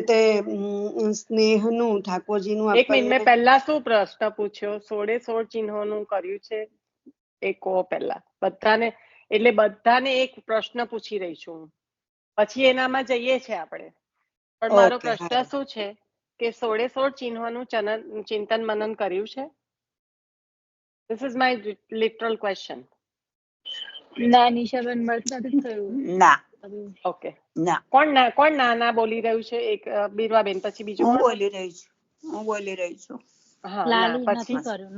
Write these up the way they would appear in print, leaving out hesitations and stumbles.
તે સ્નેહનું ઠાકોરજીનું એક મિનિટ, મેં પહેલા શું પ્રશ્ન પૂછ્યો? 16 ચિહ્નોનું કર્યું છે એ કહો પહેલા બધાને, એટલે બધાને એક પ્રશ્ન પૂછી રહી છું હું, પછી એનામાં જઈએ છે આપણે. પણ મારો પ્રશ્ન શું છે કે 16 ચિહ્નોનું ચિંતન મનન કર્યું છે? This is my literal question. ના નિશાબેન, મત નથી થયું. ના. ઓકે, કોણ ના બોલી રહ્યું છે? એક બીરવાબેન, પછી બીજું હું બોલી રહી છું. હા, લાલી નથી કર્યું.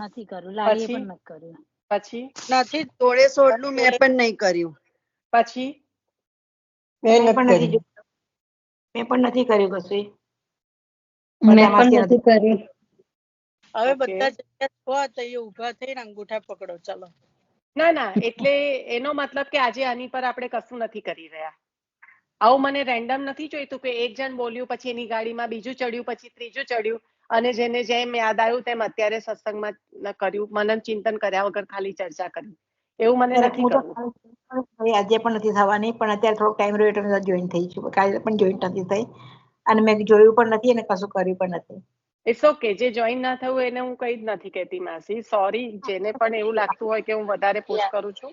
લાલીએ પણ નથી કર્યું. પછી નથી 16 નું મેં પણ નહીં કર્યું. પછી મેં પણ નથી કર્યું કશું. હવે બધા જગ્યા તો એ ઊભા થઈને અંગૂઠા પકડો, ચાલો. ના, એટલે એનો મતલબ કે આજે આની પર આપણે કશું નથી કરી રહ્યા. આવું મને રેન્ડમ નથી જોઈતું કે એક જણ બોલ્યું, પછી એની ગાડીમાં બીજું ચડ્યું, પછી ત્રીજું ચડ્યું, અને જેને જેમ યાદ આવ્યું તેમ અત્યારે સત્સંગમાં કર્યું, મનન ચિંતન કર્યા વગર ખાલી ચર્ચા કરી. એવું મને નથી કરવું. આજે પણ નથી થવાની, પણ અત્યારે થોડોક ટાઈમ રહ્યો એટલે જોઈન થઈ છું. કાલે પણ જોઈન નથી થઈ અને મેં જોયું પણ નથી અને કશું કર્યું પણ નથી. ઇટ્સ ઓકે, જે જોઈન ના થયું એને હું કઈ જ નથી કહેતી માસી. સોરી, જેને પણ એવું લાગતું હોય કે હું વધારે પોસ્ટ કરું છું,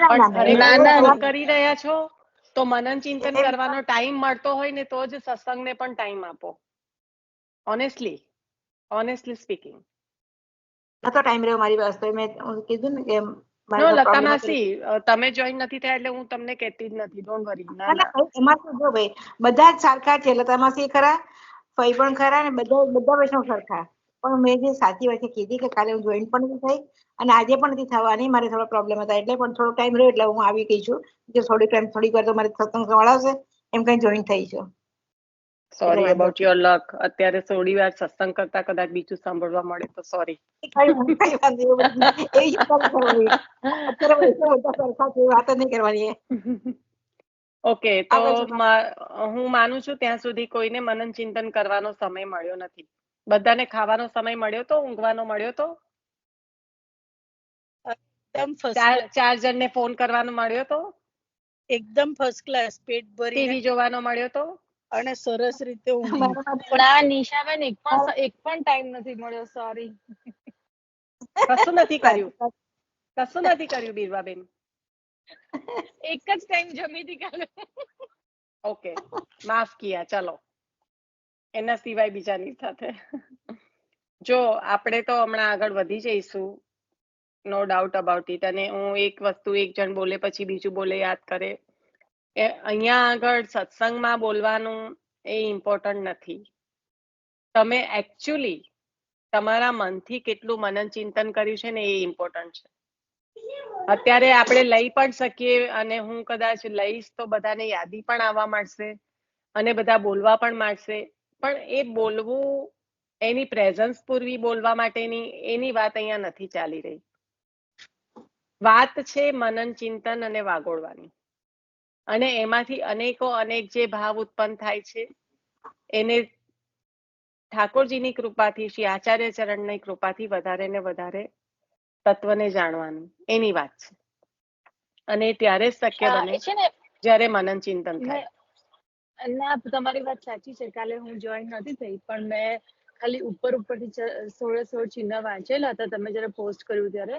પણ કરી રહ્યા છો તો મનન ચિંતન કરવાનો ટાઈમ મળતો હોય ને તો જ સત્સંગને પણ ટાઈમ આપો. Honestly speaking. નતો ટાઈમ રહ્યો મારી પાસે. મેં કીધું ને કે લતા માસી, તમે જોઈન નથી થયા એટલે હું તમને કહેતી જ નથી. Don't worry. એમાં શું જો ભાઈ, બધા જ સરખા છે. લતા માસી ખરા, ફઈ પણ ખરા, ને બધા વૈષ્ણવ સરખા. પણ મેં જે સાચી વાત કીધી કે કાલે હું જોઈન પણ નથી થઈ અને આજે પણ નથી થવાની. મારે થોડો પ્રોબ્લેમ હતા એટલે, પણ થોડો ટાઈમ રહ્યો એટલે હું આવી ગઈ છું. કે થોડીક વાર તો મારે સત્સંગ સંભળાવશે એમ કઈ જોઈન થઈ છું. સોરી અબાઉટ યોર લક. અત્યારે થોડી વાર સત્સંગ કરતા કદાચ બીજું સાંભળવા મળે તો સોરી. વાત નહીં કરવાની. ઓકે, તો હું માનું છું ત્યાં સુધી કોઈને મનન ચિંતન કરવાનો સમય મળ્યો નથી. બધાને ખાવાનો સમય મળ્યો તો, ઊંઘવાનો મળ્યો તો, ચાર જણને ફોન કરવાનો મળ્યો તો, એકદમ ફર્સ્ટ ક્લાસ પેટ ભરી ટીવી જોવાનો મળ્યો તો, અને સરસ રીતે ના નિશાબેન, એક પણ ટાઈમ નથી મળ્યો. સોરી. કશું નથી કર્યું બીરવાબેન. એક જ ટાઈમ જમી હતી કાલે. ઓકે, માફ કિયા. ચલો, એના સિવાય બીજાની સાથે જો આપણે તો હમણાં આગળ વધી જઈશું, નો ડાઉટ અબાઉટ ઇટ. અને હું એક વસ્તુ, એક જણ બોલે પછી બીજું બોલે યાદ કરે, અહીંયા આગળ સત્સંગમાં બોલવાનું એ ઇમ્પોર્ટન્ટ નથી. તમે એકચ્યુઅલી તમારા મનથી કેટલું મનન ચિંતન કર્યું છે ને એ ઇમ્પોર્ટન્ટ છે. અત્યારે આપણે લઈ પણ શકીએ અને હું કદાચ લઈશ તો બધાને યાદી પણ આવવા માંડશે અને બધા બોલવા પણ માંડશે, પણ એ બોલવું, એની પ્રેઝન્સ પૂરવી બોલવા માટેની, એની વાત અહીંયા નથી ચાલી રહી. વાત છે મનન ચિંતન અને વાગોળવાની, અને એમાંથી અનેક જે ભાવ ઉત્પન્ન થાય છે એને ઠાકોરજીની કૃપાથી, શ્રી આચાર્ય ચરણની કૃપાથી વધારે ને વધારે તત્વને જાણવાનું, એની વાત છે. અને ત્યારે જ શક્ય બને જ્યારે મનન ચિંતન થાય. ના, તમારી વાત સાચી છે. કાલે હું જોઈન નથી થઈ, પણ મેં ખાલી ઉપરથી 16 ચિહ્ન વાંચેલા હતા. તમે જયારે પોસ્ટ કર્યું ત્યારે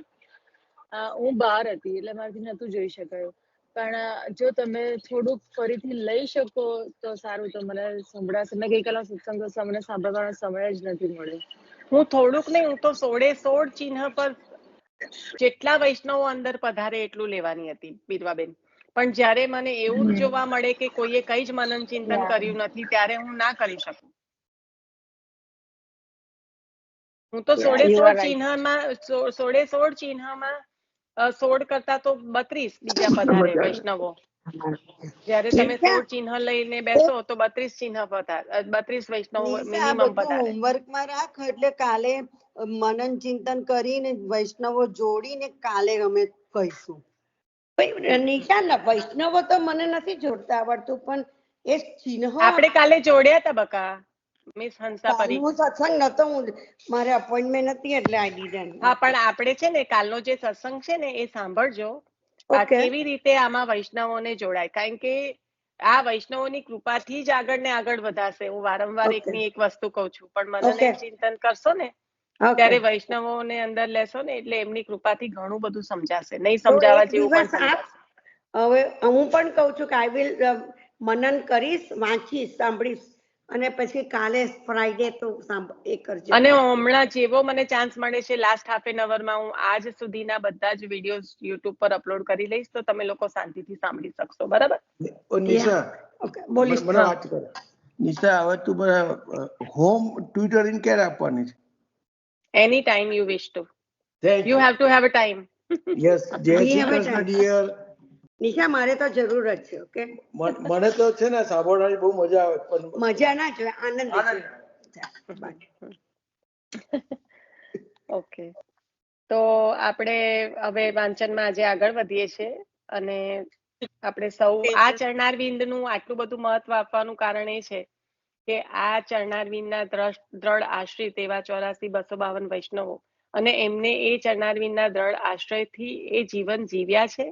હું બહાર હતી એટલે મારાથી નતું જોઈ શકાયું. પણ જો તમે થોડુંક ફરીથી લઈ શકો તો સારું, તો મને સંભળાશે. મેં ગઈકાલે સત્સંગ મને સાંભળવાનો સમય જ નથી મળ્યો. હું થોડુંક નહીં, હું તો 16 ચિહ્ન પર જેટલા વૈષ્ણવો અંદર પધારે એટલું લેવાની હતી બીરવાબેન. પણ જ્યારે મને એવું જોવા મળે કે કોઈએ કઈ જ મનન ચિંતન કર્યું નથી, ત્યારે હું ના કરી શકું. હું તો 16 ચિહ્નમાં 16 કરતા તો 32 બીજા પધારે વૈષ્ણવો. જયારે તમે 16 ચિહ્ન લઈને બેસો તો 32 ચિહ્ન પધારે, 32 વૈષ્ણવો મિનિમમ પધારે. હોમવર્કમાં રાખ, એટલે કાલે મનન ચિંતન કરીને વૈષ્ણવો જોડીને કાલે અમે કહીશું. નિશાન, વૈષ્ણવો તો મને નથી જોડતા આવડતું, પણ એ ચિહ્ન આપણે કાલે જોડ્યા હતા બકા. મિસ હંસાપરી, હું સત્સંગ નતો, મારે અપોઇન્ટમેન્ટ હતી એટલે આઈ ડીડન્ટ. હા, પણ આપણે છે ને કાલનો જે સત્સંગ છે ને એ સાંભળજો, કેવી રીતે આમાં વૈષ્ણવોને જોડાય. કારણ કે આ વૈષ્ણવોની કૃપાથી જ આગળ ને આગળ વધાશે. હું વારંવાર Okay. એકની એક વસ્તુ કહું છું, પણ મનન Okay. એમ ચિંતન કરશો ને Okay. ત્યારે વૈષ્ણવોને અંદર લેશો ને એટલે એમની કૃપાથી ઘણું બધું સમજાશે. નહીં તો સમજાવવા એક જેવું પણ દિવસ આપ સમજાશે. હવે હું પણ કહું છું કે આઈ વિલ મનન કરીશ, વાંચીશ, સાંભળીશ અને પછી કાલે ફ્રાઈડે તો એ કરજો. અને હમણાં જેવો મને ચાન્સ મળે છે લાસ્ટ હાફ એન અવરમાં હું આજ સુધીના બધા જ વિડીયોઝ યુટ્યુબ પર અપલોડ કરી લઈશ, તો તમે લોકો શાંતિથી સાંભળી શકશો. બરાબર? નિશા, ઓકે, બોલીશ. મને વાત કર. નિશા, હવે તું હોમ ટ્યુટરિંગ ક્યારે આપવાની છે? Any time you wish to. Thank you have to have a time. Yes, Jai We Shri have a Krishna time. Dear. Nisha, મારે તો જરૂર જ છે. ઓકે, મને તો છે ને સાંભળવાની બહુ મજા આવે, પણ મજા ના જોઈએ, આનંદ જોઈએ. ઓકે, તો આપણે હવે વાંચનમાં આજે આગળ વધીએ છીએ અને આપણે સૌ આ ચરણાર વિંદનું આટલું બધું મહત્વ આપવાનું કારણ એ છે કે આ ચરણાર વિંદના દ્રઢ આશ્રિત એવા 84,252 વૈષ્ણવો અને એમને એ ચરણાર વિંદના દ્રઢ આશ્રયથી એ જીવન જીવ્યા છે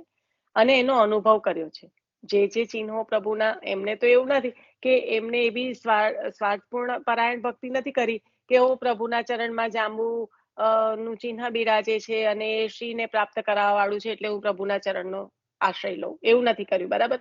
અને એનો અનુભવ કર્યો છે. જે ચિહ્નો પ્રભુના, એમને તો એવું નથી કે એમને એવી સ્વાર્થપૂર્ણ પરાયણ ભક્તિ નથી કરી કે હું પ્રભુના ચરણમાં જાંબુ નું ચિહ્ન બિરાજે છે અને એ શ્રીને પ્રાપ્ત કરાવવા વાળું છે એટલે હું પ્રભુના ચરણનો આશ્રય લઉં, એવું નથી કર્યું. બરાબર?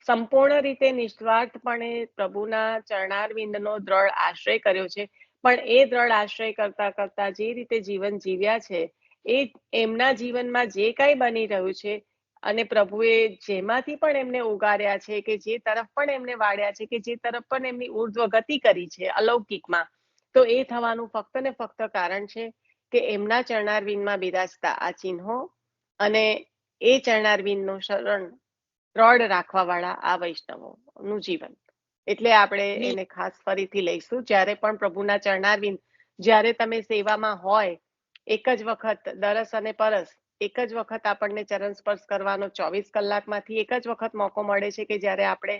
સંપૂર્ણ રીતે નિસ્વાર્થપણે પ્રભુના ચરણારવિંદનો દ્રઢ આશ્રય કર્યો છે, પણ એ દ્રઢ આશ્રય કરતા કરતા જે રીતે જીવન જીવ્યા છે એ એમના જીવનમાં જે કાંઈ બની રહ્યું છે અને પ્રભુએ જેમાંથી પણ એમને ઉગાર્યા છે કે જે તરફ પણ એમને વાળ્યા છે કે જે તરફ પણ એમની ઉર્ધ્વ ગતિ કરી છે અલૌકિકમાં, તો એ થવાનું ફક્ત ને ફક્ત કારણ છે કે એમના ચરણારવિંદમાં બિરાજતા આ ચિહ્નો અને એ ચરણારવિંદનું શરણ દ્રઢ રાખવા વાળા આ વૈષ્ણવોનું જીવન. એટલે આપણે એને ખાસ ફરીથી લઈશું. જ્યારે પણ પ્રભુના ચરણારવિંદ, જ્યારે તમે સેવામાં હોય, એક જ વખત દરસ અને પરસ, એક જ વખત આપણને ચરણ સ્પર્શ કરવાનો 24 કલાકમાંથી એક જ વખત મોકો મળે છે કે જ્યારે આપણે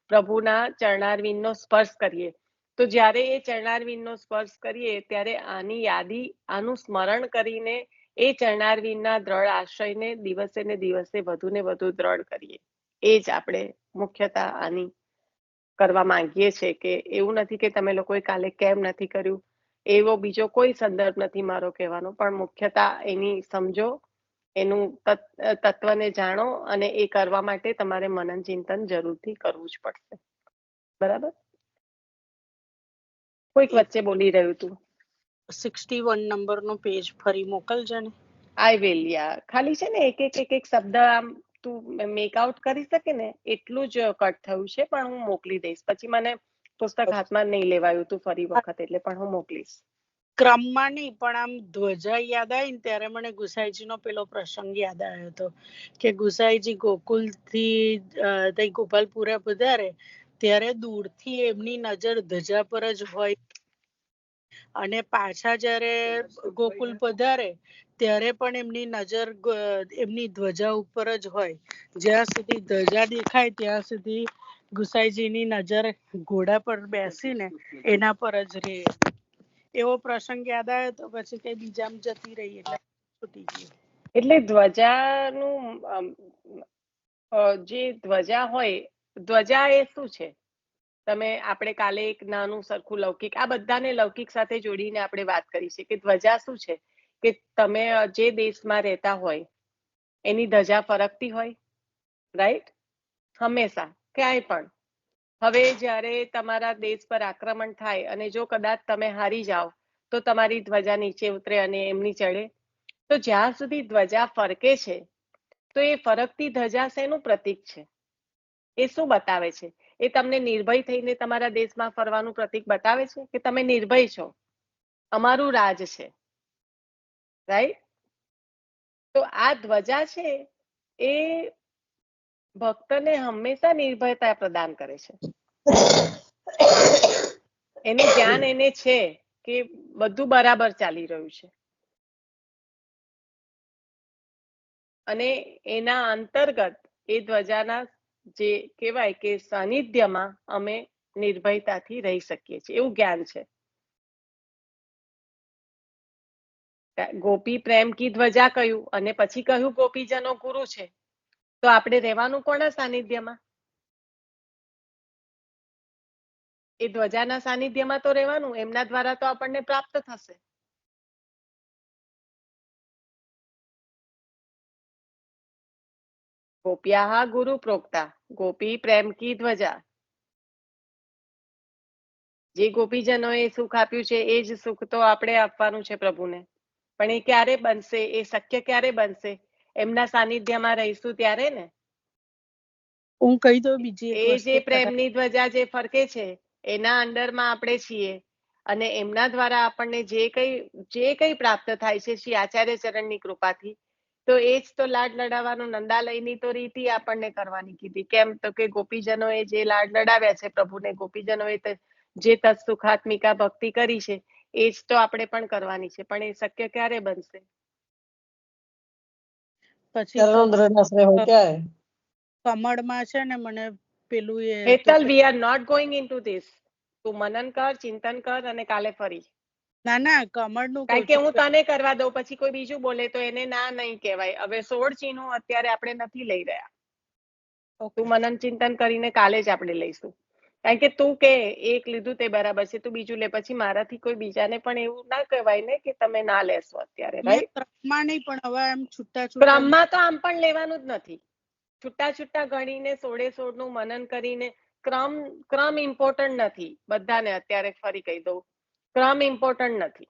પ્રભુના ચરણારવિંદનો સ્પર્શ કરીએ. તો જ્યારે એ ચરણારવિંદનો સ્પર્શ કરીએ ત્યારે આની યાદી, આનું સ્મરણ કરીને એ ચરણારવિંદના દ્રઢ આશ્રયને દિવસે ને દિવસે વધુ ને વધુ દ્રઢ કરીએ. એ જ આપણે મુખ્યતા આની કરવા માંગીએ છીએ કે એવું નથી કે તમે લોકોએ કાલે કેમ નથી કર્યું, એવો બીજો કોઈ સંદર્ભ નથી મારો કહેવાનો, પણ મુખ્યતા એની સમજો, એનું તત્વને જાણો અને એ કરવા માટે તમારે મનન ચિંતન જરૂરથી કરવું જ પડશે. બરાબર? કોઈક વચ્ચે બોલી રહ્યું હતું. 61 નંબરનો પેજ ફરી મોકલજો ને. I will. યા, ખાલી છે ને એક શબ્દ આમ તું મેક આઉટ કરી શકે ને એટલું જ કટ થયું છે, પણ હું મોકલી દઈશ. પછી મને પુસ્તક હાથમાં નહીં લેવાયું તું ફરી વખત, એટલે પણ હું મોકલીશ. ક્રમમાં નહીં, પણ આમ ધ્વજા યાદ આવી ને ત્યારે મને ગુસાઈજીનો પેલો પ્રસંગ યાદ આવ્યો હતો કે ગુસાઈજી ગોકુલથી તઈ ગોપાલપુરા પધારે ત્યારે દૂરથી એમની નજર ધજા પર જ હોય અને પાછા જ્યારે ગોકુલ પધારે ત્યારે પણ એમની નજર એમની ધ્વજા ઉપર જ હોય. જ્યાં સુધી ધજા દેખાય ત્યાં સુધી ગુસાઈજીની નજર ઘોડા પર બેસીને એના પર જ રહે. એવો પ્રસંગ યાદ આવ્યો તો પછી કઈ બીજામાં જતી રહી એટલે છૂટી ગયું. એટલે ધ્વજાનું જે ધ્વજા હોય, ધ્વજા એ શું છે? તમે આપણે કાલે એક નાનું સરખું લૌકિક, આ બધાને લૌકિક સાથે જોડીને આપણે વાત કરી છે કે ધ્વજા શું છે કે તમે જે દેશમાં રહેતા હોય એની ધજા ફરકતી હોય, રાઈટ? હંમેશા ક્યાંય પણ. હવે જ્યારે તમારા દેશ પર આક્રમણ થાય અને જો કદાચ તમે હારી જાઓ તો તમારી ધ્વજા નીચે ઉતરે અને એમની ચડે. તો જ્યાં સુધી ધ્વજા ફરકે છે તો એ ફરકતી ધજા શેનું પ્રતીક છે? એ શું બતાવે છે? એ તમને નિર્ભય થઈને તમારા દેશમાં ફરવાનું પ્રતીક બતાવે છે કે તમે નિર્ભય છો, અમારું રાજ છે, રાઈટ? તો આ ધ્વજા છે એ ભક્તને હંમેશા નિર્ભયતા પ્રદાન કરે છે. એનું જ્ઞાન એને છે કે બધું બરાબર ચાલી રહ્યું છે અને એના અંતર્ગત એ ધ્વજાના જે કહેવાય કે સાનિધ્યમાં અમે નિર્ભયતાથી રહી શકીએ છીએ, એવું જ્ઞાન છે. ગોપી પ્રેમ કી ધ્વજા કહ્યું અને પછી કહ્યું ગોપીજનો ગુરુ છે. તો આપણે રહેવાનું કોના સાનિધ્યમાં? એ ધ્વજાના સાનિધ્યમાં તો રહેવાનું, એમના દ્વારા તો આપણને પ્રાપ્ત થશે. ગોપ્યાહ ગુરુ પ્રોક્તા ગોપી પ્રેમ કી ધ્વજા. જે ગોપીજનોએ સુખ આપ્યું છે એ જ સુખ તો આપણે આપવાનું છે પ્રભુને. પણ એ ક્યારે બનશે, એ શક્ય ક્યારે બનશે? એમના સાનિધ્યમાં રહીશું ત્યારે ને. હું કહી દઉં બીજી એક એ વસ્તુ. જે પ્રેમની ધ્વજા જે ફરકે છે એના અંડરમાં આપણે છીએ, અને એમના દ્વારા આપણને જે કઈ પ્રાપ્ત થાય છે શ્રી આચાર્ય ચરણની કૃપાથી, તો એ જ તો લાડ લડાવવાનું, નંદાલયની તો રીતિ આપણને કરવાની કીધી. કેમ તો કે ગોપીજનોએ જે લાડ લડાવ્યા છે પ્રભુને, ગોપીજનોએ જે તત્સુખાત્મિકા ભક્તિ કરી છે એ જ તો આપણે પણ કરવાની છે. પણ એ શક્ય ક્યારે બનશે? પછી કમળમાં છે ને મને પેલું એ Hetal, we are not going into this. તું મનન કર, ચિંતન કર અને કાલે ફરી. ના કમળનું કારણ કે હું તને કરવા દઉં, પછી કોઈ બીજું બોલે તો એને ના નહીં કહેવાય. હવે 16 ચિહ્નો અત્યારે આપણે નથી લઈ રહ્યા. તું મનન ચિંતન કરીને કાલે જ આપણે લઈશું. કારણ કે તું કે એક લીધું તે બરાબર છે, તું બીજું લે, પછી મારાથી કોઈ બીજાને પણ એવું ના કહેવાય ને કે તમે ના લેશો અત્યારે. રાઈટ? ક્રમમાં નહીં, પણ હવે એમ છૂટા ક્રમમાં તો આમ પણ લેવાનું જ નથી. છૂટા ગણીને 16 નું મનન કરીને ક્રમ ઇમ્પોર્ટન્ટ નથી. બધાને અત્યારે ફરી કહી દઉં, ક્રમ ઇમ્પોર્ટન્ટ નથી.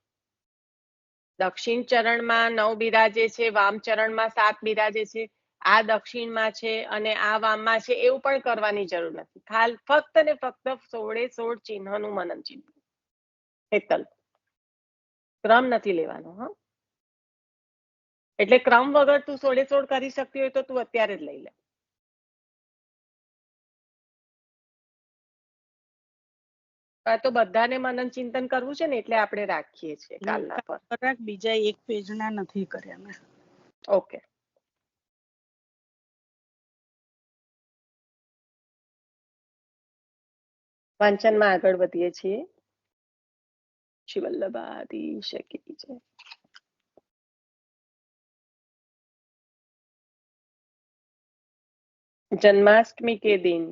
દક્ષિણ ચરણમાં 9 બિરાજે છે, વામ ચરણમાં 7 બિરાજે છે, આ દક્ષિણમાં છે અને આ વામમાં છે, એવું પણ કરવાની જરૂર નથી. ફક્ત ને ફક્ત 16 ચિહ્નનું મનન ચિંતન. હેતલ, ક્રમ નથી લેવાનો. હા, એટલે ક્રમ વગર તું 16 કરી શકતી હોય તો તું અત્યારે જ લઈ લે. આ તો બધાને મનન ચિંતન કરવું છે ને, એટલે આપણે રાખીએ છીએ કાલના પર. બીજા એક પેજના નથી કર્યા મેં. ઓકે. વાંચનમાં આગળ વધીએ છીએ. શ્રી વલ્લભાધીશ કી જય. जन्माष्टमी के दिन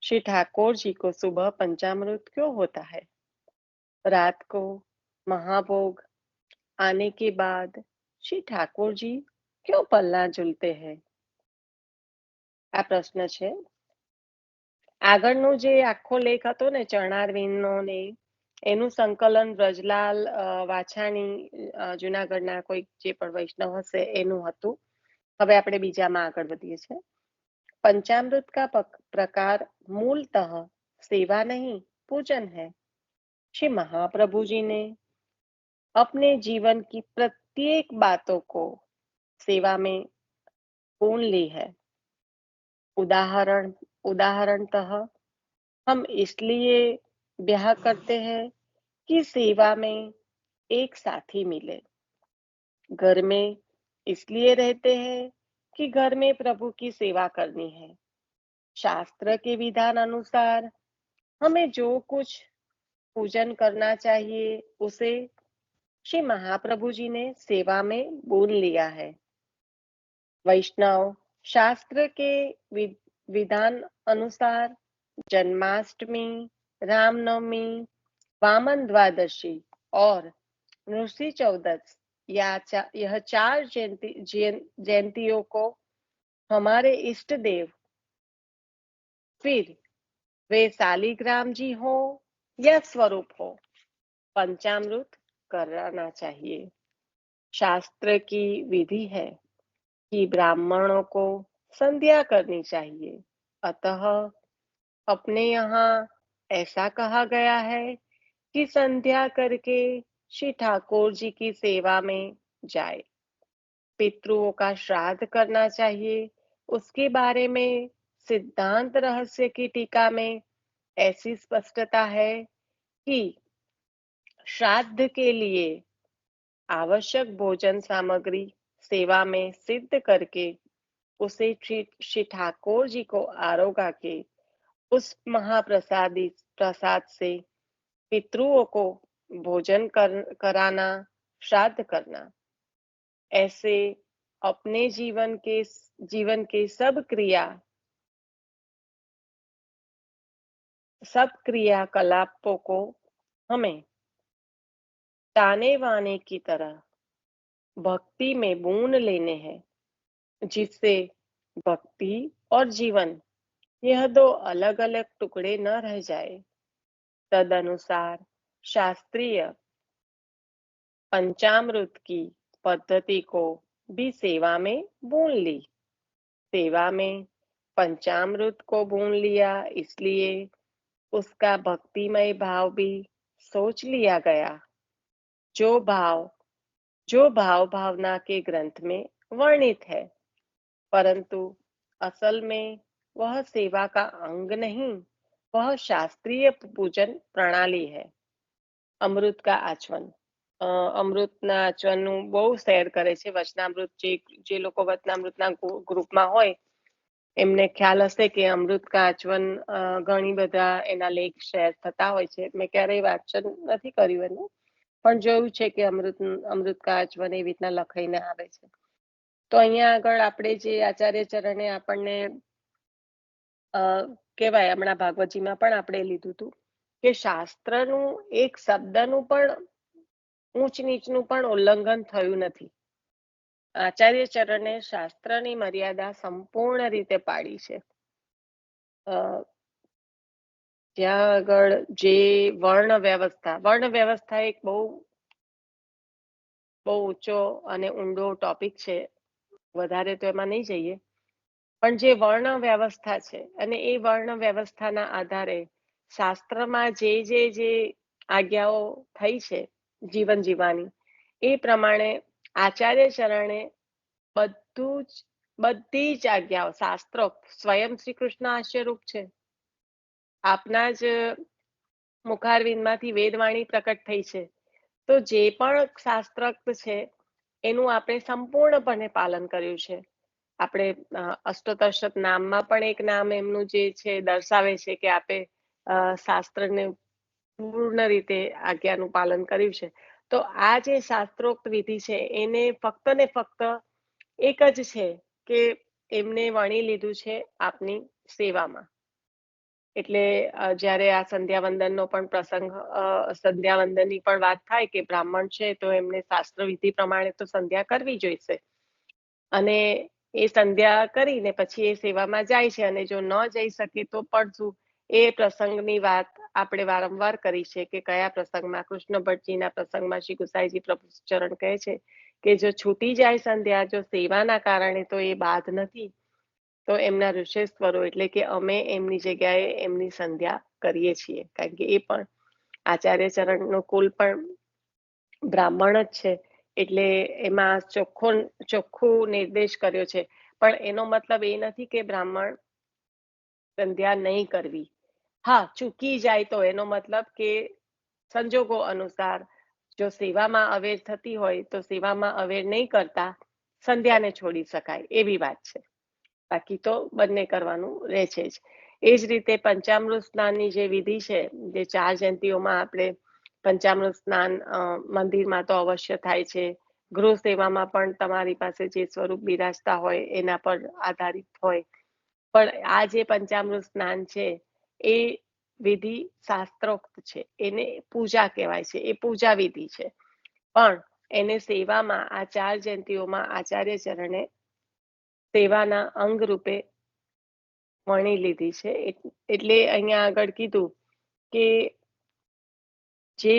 श्री ठाकुर जी को सुबह पंचामृत क्यों होता है? रात को महाभोग आने के बाद श्री ठाकुर जी क्यों पल्ला झूलते हैं? આ પ્રશ્ન છે. આગળનો જે આખો લેખ હતો ને ચરણારવિંદનો ને, એનું સંકલન બ્રજરાલ વાછાણી જુનાગઢના કોઈ જે પણ વૈષ્ણવ હશે એનું હતું. હવે આપણે બીજામાં આગળ વધીએ છીએ. पंचामृत का प्रकार मूलतः सेवा नहीं पूजन है. श्री महाप्रभु जी ने अपने जीवन की प्रत्येक बातों को सेवा में पूर्ण ली है. उदाहरणतः हम इसलिए ब्याह करते हैं कि सेवा में एक साथी मिले. घर में इसलिए रहते हैं कि घर में प्रभु की सेवा करनी है. शास्त्र के विधान अनुसार हमें जो कुछ पूजन करना चाहिए उसे श्री महाप्रभु जी ने सेवा में बुन लिया है. वैष्णव शास्त्र के विधान अनुसार जन्माष्टमी, रामनवमी, वामन द्वादशी और नृसिंह चौदस यह 4 जयंतियों को हमारे इष्ट देव, फिर वे शालिग्राम जी हो या स्वरूप हो, पंचामृत कराना चाहिए. शास्त्र की विधि है कि ब्राह्मणों को संध्या करनी चाहिए. अतः अपने यहाँ ऐसा कहा गया है कि संध्या करके श्री ठाकुर जी की सेवा में जाए. पितरों का श्राद्ध करना चाहिए. उसके बारे में सिद्धांत रहस्य की टीका में ऐसी स्पष्टता है कि श्राद्ध के लिए आवश्यक भोजन सामग्री सेवा में सिद्ध करके उसे श्री ठाकुर जी को आरोगा के उस प्रसाद से पितरों को भोजन कराना, श्राद्ध करना. ऐसे अपने जीवन के सब क्रिया सब क्रियाकलापों को हमें ताने वाने की तरह भक्ति में बून लेने हैं, जिससे भक्ति और जीवन यह दो अलग अलग टुकड़े न रह जाए। तदनुसार शास्त्रीय पंचामृत की पद्धति को भी सेवा में भून ली। सेवा में पंचामृत को भून लिया, इसलिए उसका भक्तिमय भाव भी सोच लिया गया, जो भाव भावना के ग्रंथ में वर्णित है, परंतु असल में वह सेवा का अंग नहीं, वह शास्त्रीय पूजन प्रणाली है। અમૃત કા આચમન, અમૃતના આચમનનું બહુ શેર કરે છે વચનામૃત, જે લોકો વચનામૃતના ગ્રુપમાં હોય એમને ખ્યાલ હશે કે અમૃત કા આચમન ઘણી બધા એના લેખ શેર થતા હોય છે. મેં ક્યારેય વાંચન નથી કર્યું એનું, પણ જોયું છે કે અમૃત કા આચમન એવી રીતના લખાઈને આવે છે. તો અહીંયા આગળ આપણે જે આચાર્ય ચરણે આપણને કહેવાય, હમણાં ભાગવતજીમાં પણ આપણે લીધું હતું કે શાસ્ત્રનું એક શબ્દનું પણ ઊંચ નીચનું પણ ઉલ્લંઘન થયું નથી. આચાર્ય ચરણે શાસ્ત્રની મર્યાદા સંપૂર્ણ રીતે પાડી છે. ત્યાં આગળ જે વર્ણ વ્યવસ્થા એક બહુ ઊંચો અને ઊંડો ટોપિક છે, વધારે તો એમાં નહીં જઈએ, પણ જે વર્ણ વ્યવસ્થા છે અને એ વર્ણ વ્યવસ્થાના આધારે શાસ્ત્રમાં જે આજ્ઞાઓ થઈ છે જીવન જીવવાની, એ પ્રમાણે આચાર્ય ચરણે બધી જ આજ્ઞાઓ શાસ્ત્રોક્ત, સ્વયં શ્રી કૃષ્ણ હાસ્યરૂપ છે. આપના જ મુખારવિંદમાંથી વેદવાણી પ્રકટ થઈ છે. તો જે પણ શાસ્ત્રોક્ત છે એનું આપણે સંપૂર્ણપણે પાલન કર્યું છે. આપણે અષ્ટોત્તર નામમાં પણ એક નામ એમનું જે છે દર્શાવે છે કે આપે શાસ્ત્રને પૂર્ણ રીતે આજ્ઞાનું પાલન કર્યું છે. તો આ જે શાસ્ત્રોક્ત વિધિ છે એને ફક્ત ને ફક્ત એક જ છે કે એમને વણી લીધું છે આપની સેવામાં. એટલે જ્યારે આ સંધ્યાવંદનનો પણ પ્રસંગ, સંધ્યાવંદનની પણ વાત થાય કે બ્રાહ્મણ છે તો એમને શાસ્ત્ર વિધિ પ્રમાણે તો સંધ્યા કરવી જોઈશે, અને એ સંધ્યા કરીને પછી એ સેવામાં જાય છે. અને જો ન જઈ શકે તો પણ શું, એ પ્રસંગની વાત આપણે વારંવાર કરી છે કે કયા પ્રસંગમાં, કૃષ્ણ ભટ્ટજીના પ્રસંગમાં શ્રી ગુસાઈજી પ્રભુ ચરણ કહે છે કે જો છૂટી જાય સંધ્યા, જો સેવાના કારણે, તો એ બાદ નથી. તો એમના ઋષેશ્વરો એટલે કે અમે એમની જગ્યાએ એમની સંધ્યા કરીએ છીએ, કારણ કે એ પણ આચાર્ય ચરણનો કુલ પણ બ્રાહ્મણ જ છે. એટલે એમાં ચોખ્ખું નિર્દેશ કર્યો છે. પણ એનો મતલબ એ નથી કે બ્રાહ્મણ સંધ્યા નહીં કરવી. હા, ચૂકી જાય તો એનો મતલબ કે સંજોગો અનુસાર જો સેવામાં અવેર થતી હોય તો સેવામાં અવેર નહીં કરતા સંધ્યાને છોડી શકાય, એવી વાત છે. બાકી તો બંને કરવાનું રહે છે જ. એ જ રીતે પંચામૃત સ્નાનની જે વિધિ છે, જે 4 જયંતીઓમાં આપણે પંચામૃત સ્નાન મંદિરમાં તો અવશ્ય થાય છે. ગૃહ સેવામાં પણ તમારી પાસે જે સ્વરૂપ બિરાજતા હોય એના પર આધારિત હોય. પણ આ જે પંચામૃત સ્નાન છે એ વિધિ શાસ્ત્રોક્ત છે, એને પૂજા કહેવાય છે, એ પૂજા વિધિ છે. પણ એને સેવામાં આ 4 જયંતીઓમાં આચાર્ય ચરણે સેવાના અંગ રૂપે વણી લીધી છે. એટલે અહીંયા આગળ કીધું કે જે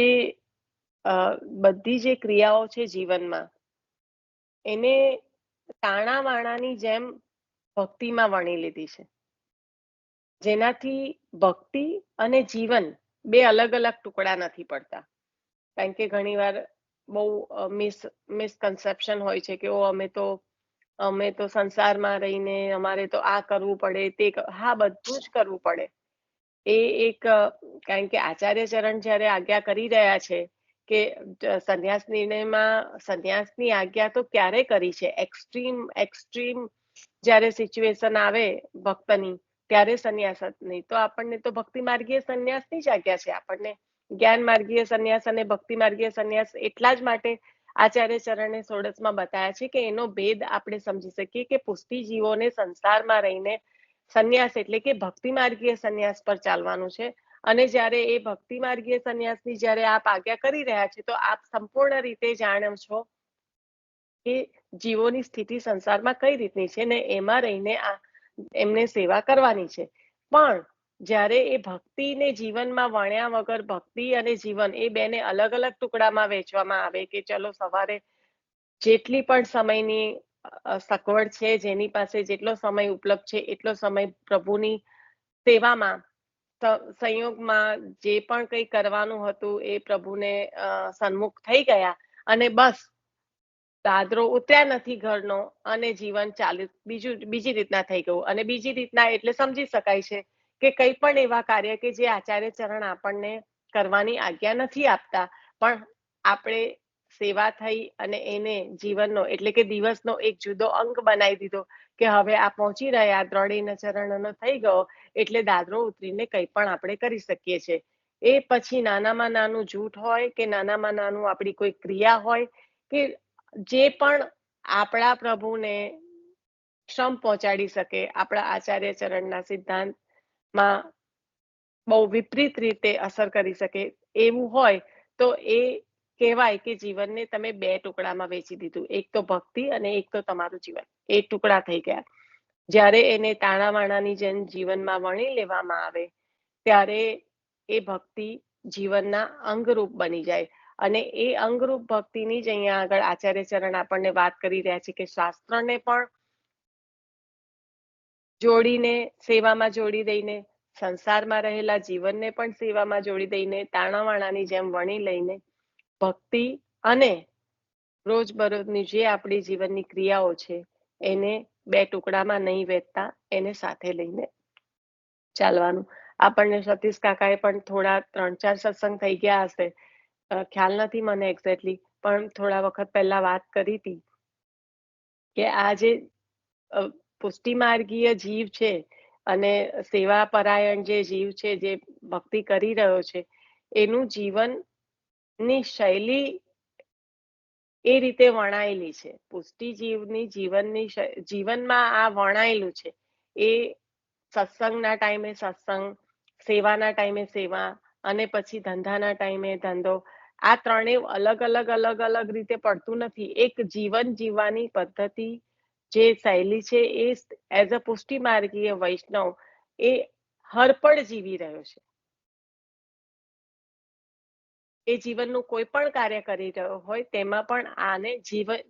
બધી જે ક્રિયાઓ છે જીવનમાં, એને તાણા વાણાની જેમ ભક્તિમાં વણી લીધી છે, જેનાથી ભક્તિ અને જીવન બે અલગ અલગ ટુકડા નથી પડતા. કારણ કે ઘણીવાર બહુ મિસકન્સેપ્શન હોય છે કે અમે તો સંસારમાં રહીને અમારે તો આ કરવું પડે, તે. હા, બધું જ કરવું પડે. એ એક, કારણ કે આચાર્ય ચરણ જ્યારે આજ્ઞા કરી રહ્યા છે કે સંન્યાસ નિર્ણયમાં સંન્યાસની આજ્ઞા તો ક્યારે કરી છે, એક્સ્ટ્રીમ જ્યારે સિચ્યુએશન આવે ભક્તની ત્યારે સંન્યાસ નહીં. તો આપણને તો ભક્તિ માર્ગીય સંન્યાસની જ આજ્ઞા છે. આપણને જ્ઞાન માર્ગીય સંન્યાસ અને ભક્તિ માર્ગીય સંન્યાસ એટલા જ માટે આચાર્ય ચરણે ષોડશમાં બતાવ્યા છે કે એનો ભેદ આપણે સમજી શકીએ કે પુષ્ટિ જીવોને સંસારમાં રહીને સંન્યાસ એટલે કે ભક્તિ માર્ગીય સંન્યાસ પર ચાલવાનું છે, અને જ્યારે એ ભક્તિ માર્ગીય સંન્યાસની જ્યારે આપ આજ્ઞા કરી રહ્યા છે તો આપ સંપૂર્ણ રીતે જાણો છો કે જીવોની સ્થિતિ સંસારમાં કઈ રીતની છે ને એમાં રહીને એમને સેવા કરવાની છે. પણ જ્યારે એ ભક્તિને જીવનમાં વણ્યા વગર ભક્તિ અને જીવન એ બેને અલગ અલગ ટુકડામાં વેચવામાં આવે કે ચલો સવારે જેટલી પણ સમયની સગવડ છે, જેની પાસે જેટલો સમય ઉપલબ્ધ છે એટલો સમય પ્રભુની સેવામાં સંયોગમાં જે પણ કંઈ કરવાનું હતું એ પ્રભુને સન્મુખ થઈ ગયા અને બસ દાદરો ઉતર્યા નથી ઘરનો અને જીવન ચાલુ બીજી રીતના થઈ ગયું. અને બીજી રીતના એટલે સમજી શકાય છે કે કંઈ પણ એવા કાર્ય કે જે આચાર્ય ચરણ આપણને કરવાની આજ્ઞા નથી આપતા, પણ આપણે સેવા થઈ અને એને જીવનનો એટલે કે દિવસનો એક જુદો અંગ બનાવી દીધો કે હવે આ પહોંચી રહ્યા દ્રઢીના ચરણનો થઈ ગયો એટલે દાદરો ઉતરીને કંઈ પણ આપણે કરી શકીએ છીએ. એ પછી નાનામાં નાનું જૂઠ હોય કે નાનામાં નાનું આપણી કોઈ ક્રિયા હોય કે જે પણ આપણા પ્રભુને શ્રમ પહોંચાડી શકે, આપણા આચાર્ય ચરણના સિદ્ધાંતમાં બહુ વિપરીત રીતે અસર કરી શકે એવું હોય તો એ કહેવાય કે જીવનને તમે બે ટુકડામાં વેચી દીધું, એક તો ભક્તિ અને એક તો તમારું જીવન. એ ટુકડા થઈ ગયા. જ્યારે એને તાણાવાણાની જેમ જીવનમાં વણી લેવામાં આવે ત્યારે એ ભક્તિ જીવનના અંગરૂપ બની જાય. અને એ અંગરૂપ ભક્તિની જ અહીંયા આગળ આચાર્ય ચરણ આપણને વાત કરી રહ્યા છે કે શાસ્ત્રને પણ જોડીને સેવામાં જોડી દઈને, સંસારમાં રહેલા જીવનને પણ સેવામાં જોડી દઈને, તાણાવાણાની જેમ વણી લઈને ભક્તિ અને રોજબરોજની જે આપણી જીવનની ક્રિયાઓ છે એને બે ટુકડામાં નહીં વેચતા, એને સાથે લઈને ચાલવાનું. આપણને સતીશ કાકાએ પણ થોડા 3-4 સત્સંગ થઈ ગયા હશે, ખ્યાલ નથી મને એક્ઝેક્ટલી, પણ થોડા વખત પહેલા વાત કરી હતી કે આ જે પુષ્ટિમાર્ગીય જીવ છે અને સેવા પરાયણ જે જીવ છે, જે ભક્તિ કરી રહ્યો છે, એનું જીવનની શૈલી એ રીતે વણાયેલી છે. પુષ્ટિ જીવની જીવનમાં આ વણાયેલું છે. એ સત્સંગના ટાઈમે સત્સંગ, સેવાના ટાઈમે સેવા અને પછી ધંધાના ટાઈમે ધંધો. આ ત્રણેય અલગ અલગ અલગ અલગ રીતે પડતું નથી. એક જીવન જીવવાની પદ્ધતિ જે શૈલી છે એ એઝ અ પુષ્ટિ માર્ગીય વૈષ્ણવ એ હરપળ જીવી રહ્યો છે. એ જીવનનું કોઈ પણ કાર્ય કરી રહ્યો હોય તેમાં પણ આને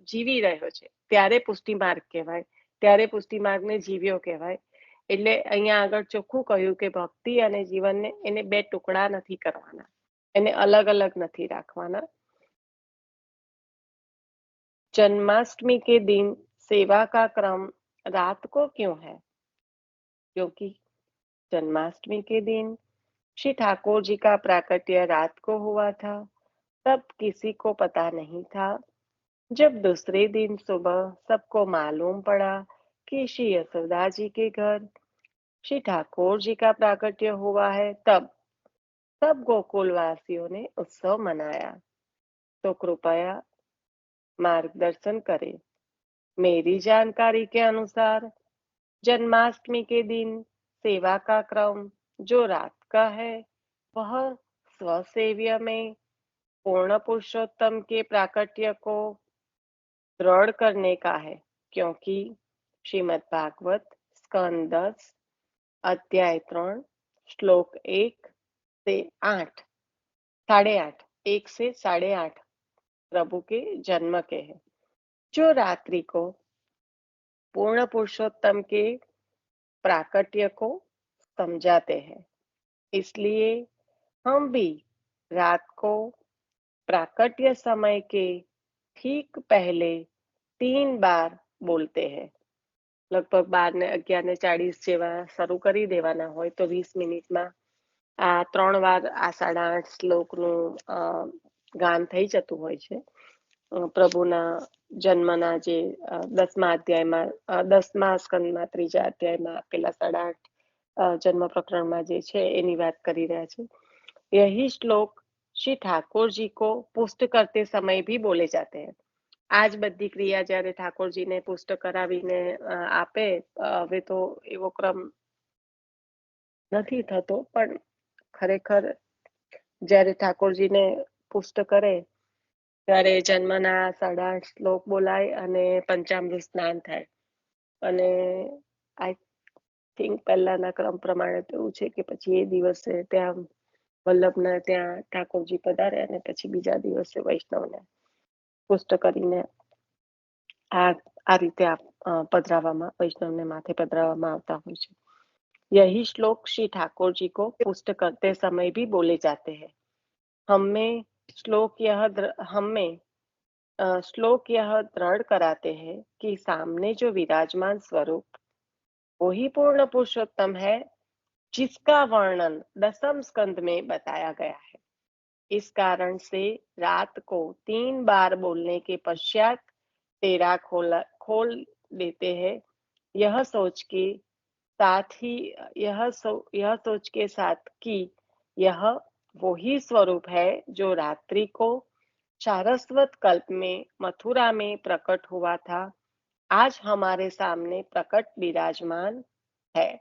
જીવી રહ્યો છે, ત્યારે પુષ્ટિ માર્ગ કહેવાય, ત્યારે પુષ્ટિ માર્ગને જીવ્યો કહેવાય. એટલે અહીંયા આગળ ચોખ્ખું કહ્યું કે ભક્તિ અને જીવનને એને બે ટુકડા નથી કરવાના, એને અલગ અલગ નથી રાખવાના. जन्माष्टमी के दिन सेवा का क्रम रात को क्यों है? क्योंकि जन्माष्टमी के दिन श्री ठाकुर जी का प्राकट्य रात को हुआ था. तब किसी को पता नहीं था. जब दूसरे दिन सुबह सबको मालूम पड़ा कि श्री यशोदा जी के घर श्री ठाकुर जी का प्राकट्य हुआ है, तब सब गोकुल वासियों ने उत्सव मनाया. तो कृपया मार्गदर्शन करें. मेरी जानकारी के अनुसार जन्माष्टमी के दिन सेवा का क्रम जो रात का है वह स्वसेव्य में पूर्ण पुरुषोत्तम के प्राकट्य को दृढ़ करने का है, क्योंकि श्रीमद् भागवत स्कंद 10 अध्याय 3 श्लोक 1 से 8 8.5 1 से 8.5 प्रभु के जन्म के हैं, जो रात्रि को पूर्ण पुरुषोत्तम के प्राकट्य को समझाते हैं. इसलिए हम भी रात को प्राकट्य समय के ठीक पहले 3 बार बोलते हैं. લગભગ 11:40 જેવા શરૂ કરી દેવાના હોય તો 20 મિનિટમાં આ 3 વાર આ 8.5 શ્લોકનું ગાન થઈ જતું હોય છે. પ્રભુના જન્મના જે 10મા અધ્યાયમાં 10મા સ્કંદમાં 3જા અધ્યાયમાં આપેલા 8.5 જન્મ પ્રકરણમાં જે છે એની વાત કરી રહ્યા છે. यही श्लोक श्री ठाकुर जी को पुष्ट करते समय भी बोले जाते हैं. આજ બધી ક્રિયા જ્યારે ઠાકોરજીને પુષ્ટ કરાવીને આપે, હવે તો એવો ક્રમ નથી થતો, પણ ખરેખર જ્યારે ઠાકોરજીને પુષ્ટ કરે ત્યારે જન્મના 8.5 શ્લોક બોલાય અને પંચામૃત સ્નાન થાય. અને આઈ થિંક પહેલાના ક્રમ પ્રમાણે તો એવું છે કે પછી એ દિવસે ત્યાં વલ્લભને ત્યાં ઠાકોરજી પધારે અને પછી બીજા દિવસે વૈષ્ણવને પુષ્ટ કરીને આ રીતે પધરાવવામાં, વૈષ્ણવને माथे पधरावવામાં આવता હોય છે. यही श्लोक श्री ठाकुर जी को पुष्ट करते समय भी बोले जाते हैं. हमें श्लोक यह दृढ़ कराते हैं कि सामने जो विराजमान स्वरूप वही पूर्ण पुरुषोत्तम है जिसका वर्णन 10वें स्कंद में बताया गया है. इस कारण से रात को 3 बार बोलने के पश्चात तेरा खोल देते हैं. यह सोच के साथ कि यह वही स्वरूप है जो रात्रि को सारस्वत कल्प में मथुरा में प्रकट हुआ था, आज हमारे सामने प्रकट विराजमान है.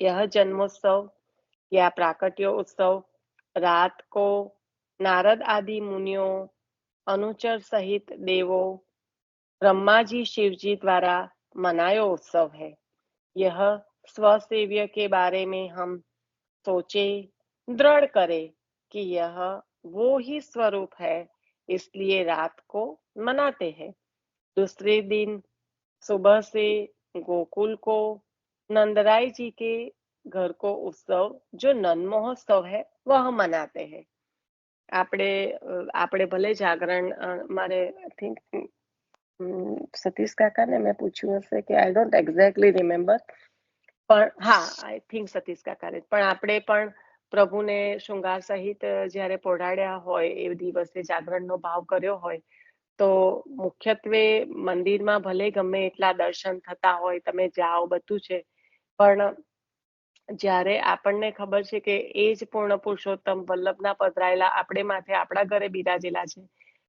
यह जन्मोत्सव या प्राकट्य उत्सव रात को नारद आदि मुनियों, अनुचर सहित देवों, ब्रह्मा जी, शिव जी द्वारा मनाया उत्सव है. यह स्वसेव्य के बारे में हम सोचे, दृढ़ करे कि यह वो ही स्वरूप है, इसलिए रात को मनाते हैं. दूसरे दिन सुबह से गोकुल को नंदराय जी के घर को उत्सव जो नन महोत्सव है वह मनाते हैं. આપણે ભલે જાગરણ મારે આઈ થિંક સતીશ કાકાને મેં પૂછ્યું હશે કે આઈ ડોન્ટ એક્ઝેક્ટલી રિમેમ્બર, પણ હા આઈ થિંક સતીશ કાકાને, પણ આપણે પણ પ્રભુને શૃંગાર સહિત જ્યારે પોઢાડ્યા હોય એ દિવસે જાગરણનો ભાવ કર્યો હોય તો મુખ્યત્વે મંદિરમાં ભલે ગમે એટલા દર્શન થતા હોય, તમે જાઓ બધું છે, પણ જ્યારે આપણને ખબર છે કે એ જ પૂર્ણ પુરુષોત્તમ વલ્લભના પધરાયેલા આપણે માથે આપણા ઘરે બિરાજેલા છે,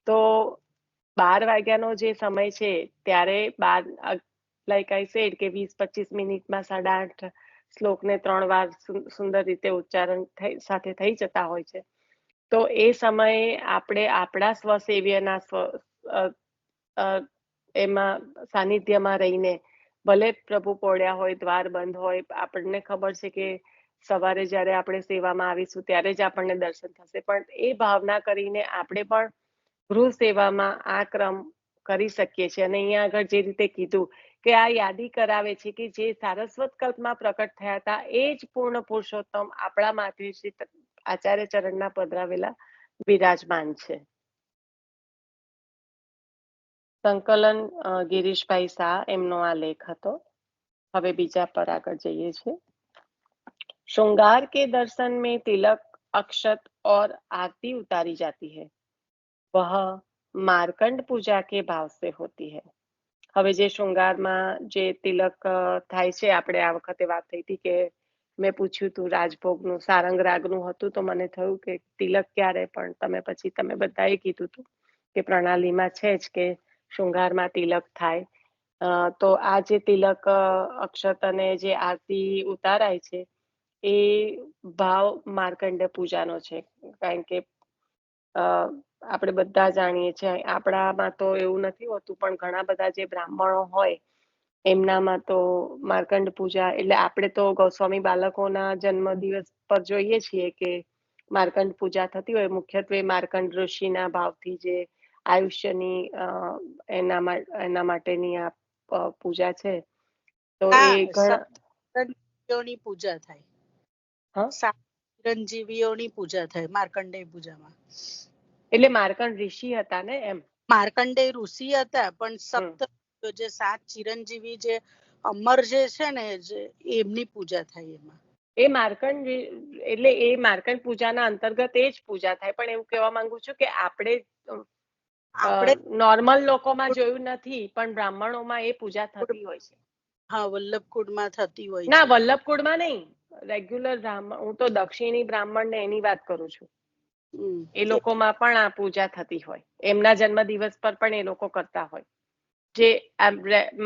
તો 12 વાગ્યાનો જે સમય છે ત્યારે લાઈક આઈ સેડ કે 20-25 મિનિટમાં 8.5 શ્લોકને 3 વાર સુંદર રીતે ઉચ્ચારણ સાથે થઈ જતા હોય છે. તો એ સમયે આપણે આપણા સ્વસેવ્યના એમાં સાનિધ્યમાં રહીને ભલે પ્રભુ પોળ્યા હોય, દ્વાર બંધ હોય, આપણને ખબર છે કે સવારે જ્યારે આપણે સેવામાં આવીશું ત્યારે જ આપણને દર્શન થશે, પણ એ ભાવના કરીને આપણે પણ ગૃહ સેવામાં આ ક્રમ કરી શકીએ છીએ. અને અહીંયા આગળ જે રીતે કીધું કે આ યાદી કરાવે છે કે જે સારસ્વત કલ્પમાં પ્રકટ થયા હતા એ જ પૂર્ણ પુરુષોત્તમ આપણા માથે શ્રી આચાર્ય ચરણના પધરાવેલા બિરાજમાન છે. સંકલન ગિરીશભાઈ શાહ એમનો આ લેખ હતો. હવે બીજા પર આગળ જઈએ છીએ. श्रृंगार के दर्शन में तिलक, अक्षत और आरती उतारी जाती है, वह मार्कंड पूजा के भाव से होती है. હવે જે શૃંગારમાં જે તિલક થાય છે, આપણે આ વખતે વાત થઈ હતી કે મેં પૂછ્યું હતું રાજભોગનું સારંગ રાગનું હતું તો મને થયું કે તિલક ક્યારે, પણ તમે બધાએ કીધું હતું કે પ્રણાલીમાં છે જ કે શૃંગારમાં તિલક થાય. તો આ જે તિલક, અક્ષત અને જે આરતી ઉતારાય છે એ ભાવ માર્કંડ પૂજાનો છે. કારણ કે આપણે બધા જાણીએ છીએ, આપણામાં તો એવું નથી હોતું, પણ ઘણા બધા જે બ્રાહ્મણો હોય એમનામાં તો માર્કંડ પૂજા એટલે આપણે તો ગૌસ્વામી બાલકોના જન્મદિવસ પર જોઈએ છીએ કે માર્કંડ પૂજા થતી હોય. મુખ્યત્વે માર્કંડ ઋષિના ભાવથી જે આયુષ્યની એના માટેની આ પૂજા છે. તો એ ચિરંજીવીઓની પૂજા થાય. ચિરંજીવીઓની પૂજા થાય માર્કંડેય પૂજામાં. એટલે માર્કંડ ઋષિ હતા ને એમ? માર્કંડેય ઋષિ હતા, પણ સપ્ત જે 7 ચિરંજીવી જે અમર જે છે ને એમની પૂજા થાય એમાં. એ માર્કંડ એટલે એ માર્કંડ પૂજાના અંતર્ગત એ જ પૂજા થાય. પણ એવું કહેવા માંગુ છું કે આપણે નોર્મલ લોકોમાં જોયું નથી, પણ બ્રાહ્મણોમાં એ પૂજા થતી હોય છે. હા, વલ્લભકુળમાં થતી હોય. ના, વલ્લભકુળમાં નહીં, રેગ્યુલર બ્રાહ્મણ. હું તો દક્ષિણી બ્રાહ્મણ ને એની વાત કરું છું. એ લોકોમાં પણ આ પૂજા થતી હોય, એમના જન્મ દિવસ પર પણ એ લોકો કરતા હોય. જે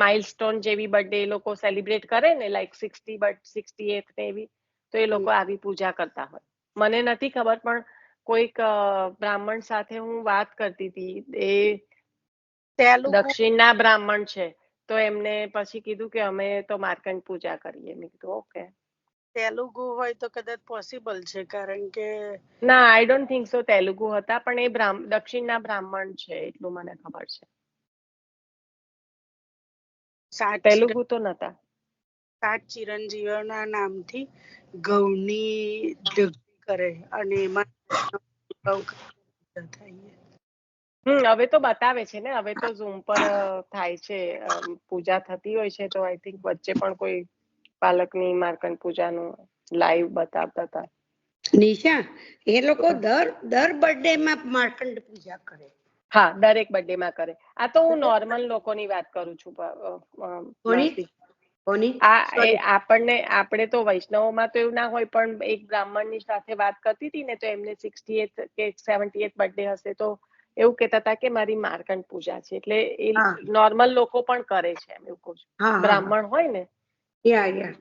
માઇલસ્ટોન જેવી બર્થડે એ લોકો સેલિબ્રેટ કરે ને, લાઈક 68th ને એવી, તો એ લોકો આવી પૂજા કરતા હોય. મને નથી ખબર, પણ કોઈક બ્રાહ્મણ સાથે હું વાત કરતી હતી, એ તેલુગુ દક્ષિણના બ્રાહ્મણ છે, તો એમને પછી કીધું કે અમે તો માર્કંડ પૂજા કરીએ. મેં કીધું ઓકે. તેલુગુ હોય તો કદાચ પોસિબલ છે, કારણ કે ના, I don't think so Telugu હતા, પણ એ દક્ષિણના બ્રાહ્મણ છે એટલું મને ખબર છે. તેલુગુ તો નતા. 7 ચિરંજીવોના નામથી ઘઉંની ઢગલી કરે અને એમાં થાય. હવે તો બતાવે છે ને, હવે તો ઝૂમ પર થાય છે, પૂજા થતી હોય છે, તો આઈ થિંક વચ્ચે પણ કોઈ પાલકની માર્કંડ પૂજાનું લાઈવ બતાવતા હતા. નિશા, એ લોકો દર બર્થડે માં માર્કંડ પૂજા કરે. હા, દરેક બર્થડે માં કરે. આ તો હું નોર્મલ લોકોની વાત કરું છું. આપણે તો વૈષ્ણવોમાં તો એવું ના હોય, પણ એક બ્રાહ્મણની સાથે વાત કરતી હતી ને, તો એમને 68th કે 78th બર્થડે હશે, તો એવું કહેતા હતા કે મારી માર્કંડ પૂજા છે. એટલે એ નોર્મલ લોકો પણ કરે છે, એમ એવું કહું છું. બ્રાહ્મણ હોય ને.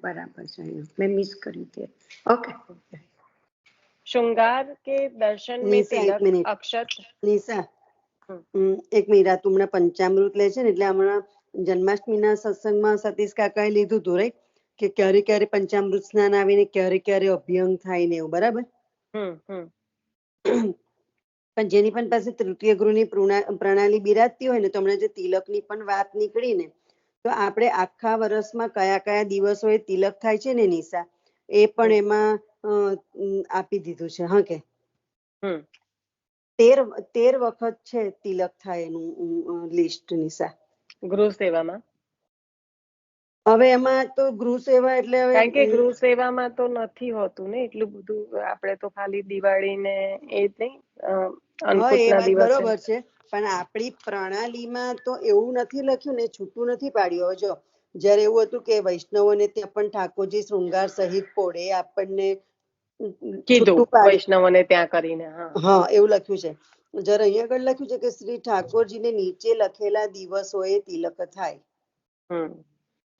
બરાબર છે, મેં મિસ કર્યું તે. ઓકે. श्रृंगार के दर्शन में तिलक अक्षत. નિશા, એક મિનિટ, તું હમણાં પંચામૃત લે છે ને, એટલે હમણાં જન્માષ્ટમીના સત્સંગમાં સતીશ કાકાએ લીધું હતું, રાઈટ? કે ક્યારે ક્યારે પંચામૃત સ્નાન આવીને ક્યારે ક્યારે અભ્યંગ થાય ને એવું, બરાબર? પણ જેની પણ પાસે તૃતીય ગૃહની પ્રણાલી બિરાજતી હોય ને, તો હમણાં જે તિલકની પણ વાત નીકળી ને, તો આપણે આખા વર્ષમાં કયા કયા દિવસોએ તિલક થાય છે ને નિશા, એ પણ એમાં આપી દીધું છે. હા, કે 13 વખત છે તિલક થાય એનું લિસ્ટ નિશા. ગૃહ સેવામાં હવે એમાં તો ગૃહ સેવા એટલે કારણ કે ગૃહ સેવામાં તો નથી હોતું ને એટલું બધું. આપણે તો ખાલી દિવાળી ને એ જ નહીં, અન્નકૂટના દિવસે. બરોબર છે, પણ આપણી પ્રણાલીમાં તો એવું નથી લખ્યું ને, છૂટું નથી પાડ્યું. જો જયારે એવું હતું કે વૈષ્ણવોને ત્યાં પણ ઠાકોરજી શૃંગાર સહિત પોળે આપણને કીધું વૈષ્ણવોને ત્યાં કરીને. હા, એવું લખ્યું છે. જયારે અહીંયા આગળ લખ્યું છે કે શ્રી ઠાકોરજીને નીચે લખેલા દિવસોએ તિલક થાય.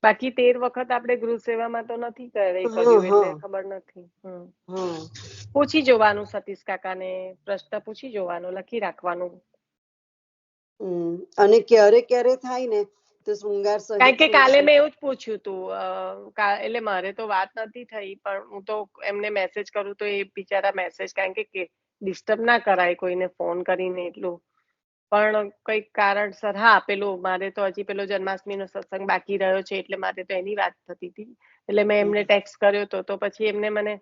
બાકી 13 વખત આપણે ગૃહ સેવામાં તો નથી કર્યું, એટલે ખબર નથી. પૂછી જોવાનું સતીશ કાકાને, પ્રશ્ન પૂછી જોવાનો, લખી રાખવાનું. અને ક્યારે ક્યારે થાય ને તો શૃંગાર સહિત. કારણ કે કાલે મેં એવું જ પૂછ્યું હતું, એટલે મારે તો વાત નથી થઈ, પણ હું તો એમને મેસેજ કરું તો એ બિચારા મેસેજ, કારણ કે ડિસ્ટર્બ ના કરાય કોઈને ફોન કરીને એટલું. પણ કઈક કારણસર, પેલું મારે તો હજી પેલો જન્માષ્ટમીનો સત્સંગ બાકી રહ્યો છે, એટલે મારે તો એની વાત થતી હતી. એટલે મેં એમને ટેક્સ્ટ કર્યો હતો, તો પછી એમને મને,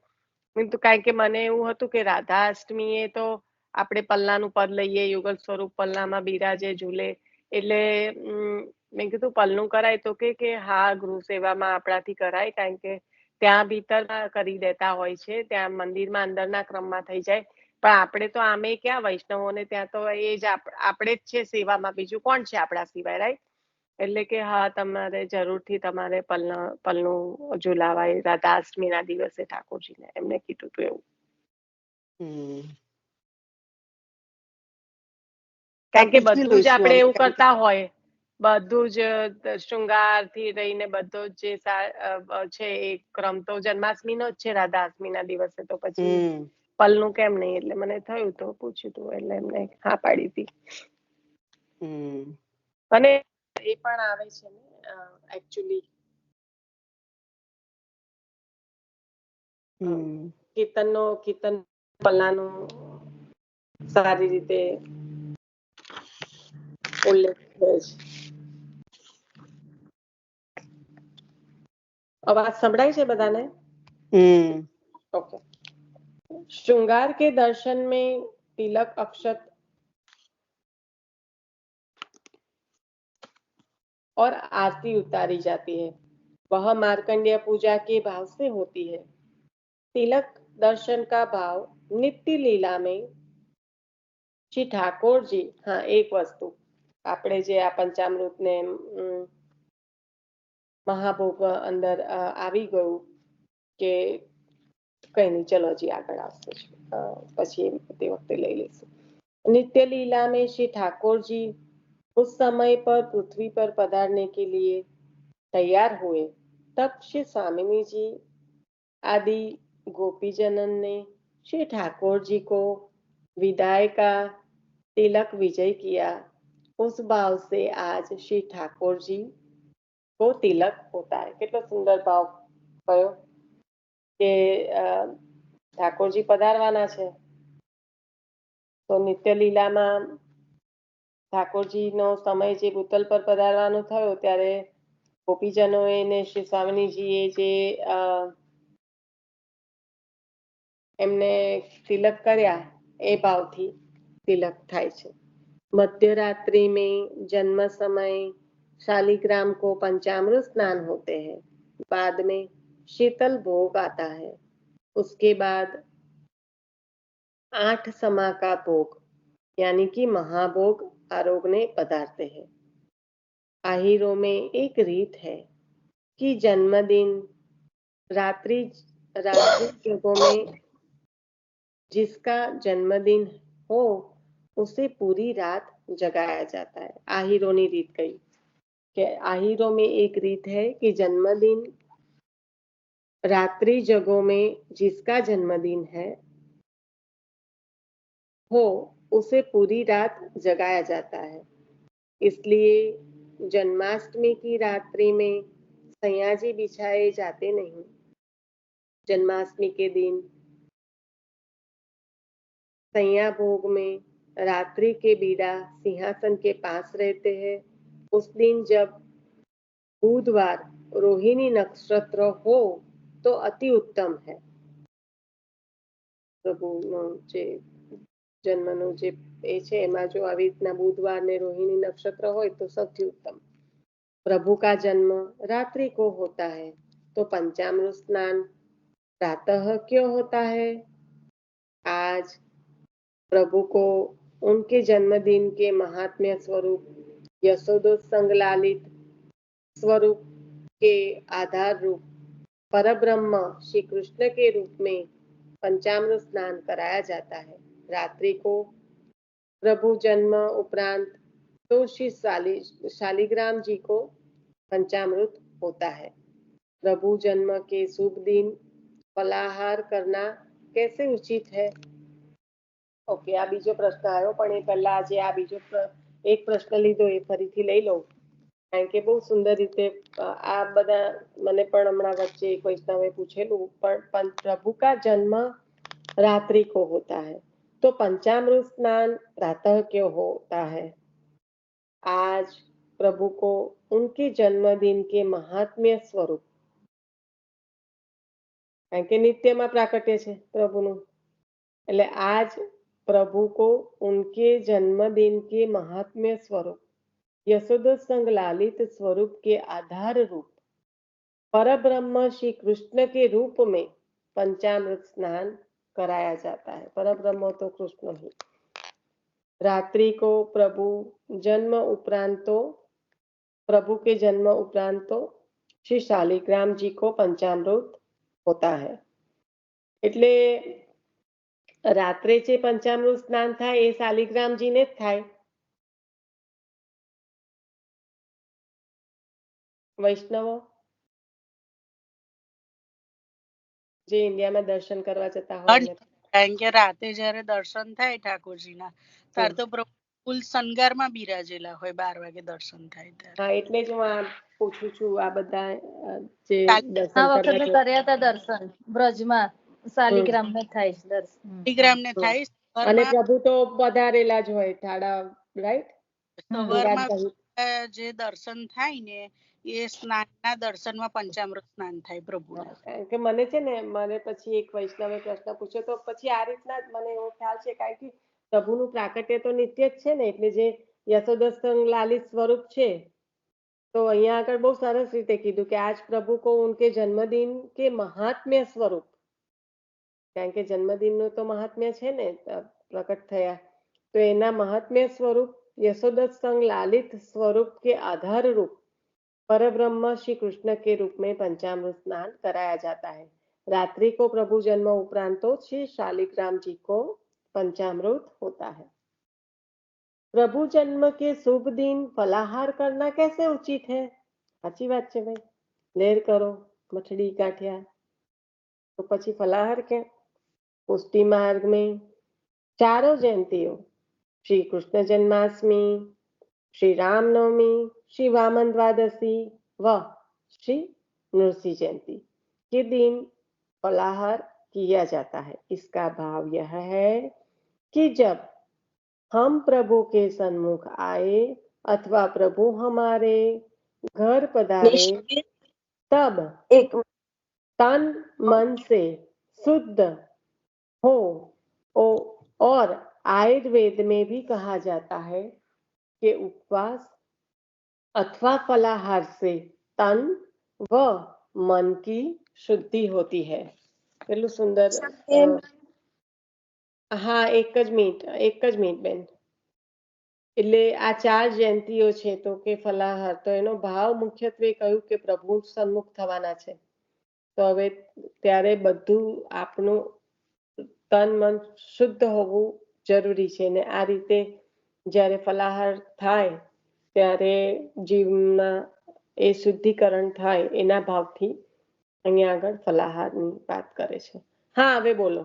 કારણ કે મને એવું હતું કે રાધા અષ્ટમી એ તો આપણે પલ્લાનું પદ લઈએ, યુગલ સ્વરૂપ પલ્લામાં બિરાજે ઝૂલે, એટલે મેં કીધું પલ્લું કરાય, તો કે હા, ગૃહ સેવામાં આપણાથી કરાય, કારણ કે ત્યાં ભીતર કરી દેતા હોય છે, ત્યાં મંદિરમાં અંદરના ક્રમમાં થઈ જાય. પણ આપણે તો આમે ક્યાં વૈષ્ણવોને ત્યાં તો એ જ આપણે જ છે સેવામાં, બીજું કોણ છે આપણા સિવાય, રાઈટ? એટલે કે હા, તમારે જરૂરથી તમારે પલ્લું ઝુલાવાય રાધા અષ્ટમીના દિવસે ઠાકોરજીને, એમને કીધું હતું એવું. કારણ કે બધું જ આપણે એવું કરતા હોય, બધું જ શૃંગાર થી રહીને બધો જ જે છે એ ક્રમ તો જન્માષ્ટમીનો જ છે રાધા અષ્ટમીના દિવસે, તો પછી પલનું કેમ નહીં? એટલે મને થયું તો પૂછ્યું તું, એટલે એમને હા પાડી હતી. અને એ પણ આવે છે ને એકચ્યુઅલી કીર્તન પલ્લાનું સારી રીતે ઉલ્લેખ થયો છે. અવાજ સંભળાય છે બધાને? ओके. श्रृंगार के दर्शन में तिलक अक्षत और आरती उतारी जाती है, वह मार्कंडेय पूजा के भाव से होती है. तिलक दर्शन का भाव नित्य लीला में श्री ठाकुर जी, हाँ एक वस्तु આપણે જે આ પંચામૃત ને મહાભોગ અંદર આવી ગયું કે કઈ નહીં, ચલો હજી આગળ આવશે, પછી તે વખતે લઈ લઈશું. नित्य लीला में श्री ठाकुर जी उस समय पर पृथ्वी पर पधारने के लिए तैयार हुए, तब श्री स्वामिनी जी आदि गोपीजनन ने श्री ठाकुर जी को विदाई का तिलक विजय किया, उस भाव से आज श्री ठाकुर जी को तिलक होता है। કેટલો સુંદર ભાવ કયો કે ઠાકોરજી પધારવાના છે તો નિત્ય લીલામાં ઠાકોરજીનો સમય જે ભૂતલ પર પધારવાનો થયો ત્યારે ગોપીજનોએ ને શ્રી સ્વામિનીજીએ જે એમને તિલક કર્યા એ ભાવથી तिलक થાય છે। मध्यरात्रि में जन्म समय शालिग्राम को पंचामृत स्नान होते हैं, बाद में शीतल भोग आता है, उसके बाद 8 समा का भोग यानी कि महाभोग आरोगने पधारते हैं। आहिरों में एक रीत है कि जन्मदिन रात्रि योगों में जिसका जन्मदिन हो उसे पूरी रात जगाया जाता है। आहिरोनी रीत कही कि आहिरों में एक रीत है कि जन्मदिन रात्रि जगों में जिसका जन्मदिन है हो उसे पूरी रात जगाया जाता है। इसलिए जन्माष्टमी की रात्रि में सैयाजी बिछाए जाते नहीं। जन्माष्टमी के दिन सैया भोग में रात्रि के बीड़ा सिंहासन के पास रहते हैं। उस दिन जब बुधवार रोहिणी नक्षत्र हो तो अति उत्तम है। પ્રભુનો જે જન્મનો જે એ છે એમાં જો આવી રીતના બુધવાર ને રોહિણી નક્ષત્ર હોય તો સૌથી ઉત્તમ। प्रभु का जन्म रात्रि को होता है तो पंचामृत स्नान प्रातः क्यों होता है? आज प्रभु को उनके जन्मदिन के महात्म्य स्वरूप यशोदोत्संग लालित स्वरूप के आधार रूप परब्रह्म श्री कृष्ण के रूप में पंचामृत स्नान कराया जाता है। रात्रि को प्रभु जन्म उपरांत तो श्री शालिग्राम जी को पंचामृत होता है। प्रभु जन्म के शुभ दिन फलाहार करना कैसे उचित है? ओके, आ बीजो प्रश्न आयो पण ए पहला आज आ बीजो एक प्रश्न लीधो ए फरीथी लई लઉં કારણ કે બહુ સુંદર રીતે આ બધા મને પણ હમણાં વચ્ચે એક વૈષ્ણવે પૂછેલું પણ प्रभु का जन्म रात्रि को होता है तो पंचामृत स्नान प्रातः क्यों होता है? आज प्रभु को उनके जन्मदिन के महात्म्य स्वरूप કારણ કે નિત્યમાં પ્રાકટ્ય છે પ્રભુનું એટલે આજ प्रभु को उनके जन्मदिन के महात्म्य स्वरूप यशोदोत्संग लालित स्वरूप के आधार रूप परब्रह्म श्री कृष्ण के रूप में पंचामृत स्नान कराया जाता है। परब्रह्म तो कृष्ण ही। रात्रि को प्रभु के जन्म उपरांत तो श्री शालिग्राम जी को पंचामृत होता है। એટલે રાત્રે જે પંચામૃત સ્નાન થાય એ શાલિગ્રામજીને જ થાય। વૈષ્ણવો જે ઇન્ડિયામાં દર્શન કરવા જતા હોય કારણ કે રાતે જયારે દર્શન થાય ઠાકોરજીના ત્યારે તો પ્રભુ ફૂલ શણગારમાં બિરાજેલા હોય 12 વાગે દર્શન થાય ત્યારે। હા એટલે જ હું આ પૂછું છું આ બધા જે દર્શન આ વખતે કરવા કર્યા હતા દર્શન બ્રજમાં શાલિગ્રામને થાય દર્શન શાલિગ્રામને થાય અને પ્રભુ તો પધારેલા જ હોય ઠાડા રાઈટ સવારમાં જે દર્શન થાય ને એ સ્નાનના દર્શનમાં પંચામૃત સ્નાન થાય પ્રભુના। કારણ કે મને છે ને મને પછી એક વૈષ્ણવે પ્રશ્ન પૂછ્યો તો પછી આ રીતના જ મને એવો ખ્યાલ છે કારણ કે પ્રભુનું પ્રાકટ્ય તો નિત્ય જ છે ને એટલે જે યશોદોત્સંગ લાલિત સ્વરૂપ છે તો અહીંયા આગળ બહુ સરસ રીતે કીધું કે આજ પ્રભુ को उनके जन्मदिन के महात्म्य स्वरूप કારણ કે જન્મદિનનું તો મહાત્મ્ય છે ને પ્રકટ થયા તો એના મહાત્મ્ય સ્વરૂપ यशोदोत्संग लालित स्वरूप के आधार रूप परब्रह्म श्री कृष्ण के रूप में पंचामृत स्नान कराया जाता है। रात्रि को प्रभु जन्म उपरांत तो श्री शालिग्राम जी को पंचामृत होता है। प्रभु जन्म के शुभ दिन फलाहार करना कैसे उचित है? साची बात है भाई। लेर करो मठड़ी गाठिया तो પછી फलाहार क्या? पुष्टि मार्ग में चारों जयंतियों, श्री कृष्ण जन्माष्टमी, श्री रामनवमी, श्री वामन द्वादशी व श्री नृसिंह जयंती के दिन फलाहार किया जाता है। इसका भाव यह है कि जब हम प्रभु के सन्मुख आए अथवा प्रभु हमारे घर पधारे तब एक तन मन से शुद्ध हो और आयुर्वेद में भी कहा जाता है कि उपवास अथवा फलाहार से तन व मन की शुद्धि होती है। કેટલું સુંદર હા એક જ મિનિટ બેન। એટલે આ 4 જયંતિઓ છે તો કે ફલાહાર તો એનો ભાવ મુખ્યત્વે કહ્યું કે પ્રભુ સન્મુખ થવાના છે તો હવે ત્યારે બધું આપણું તન મન શુદ્ધ હોવું જરૂરી છે ને આ રીતે જ્યારે ફલાહાર થાય ત્યારે જીવનમાં એ શુદ્ધિકરણ થાય એના ભાવથી અહીંયા આગળ ફલાહારની વાત કરે છે। હા હવે બોલો।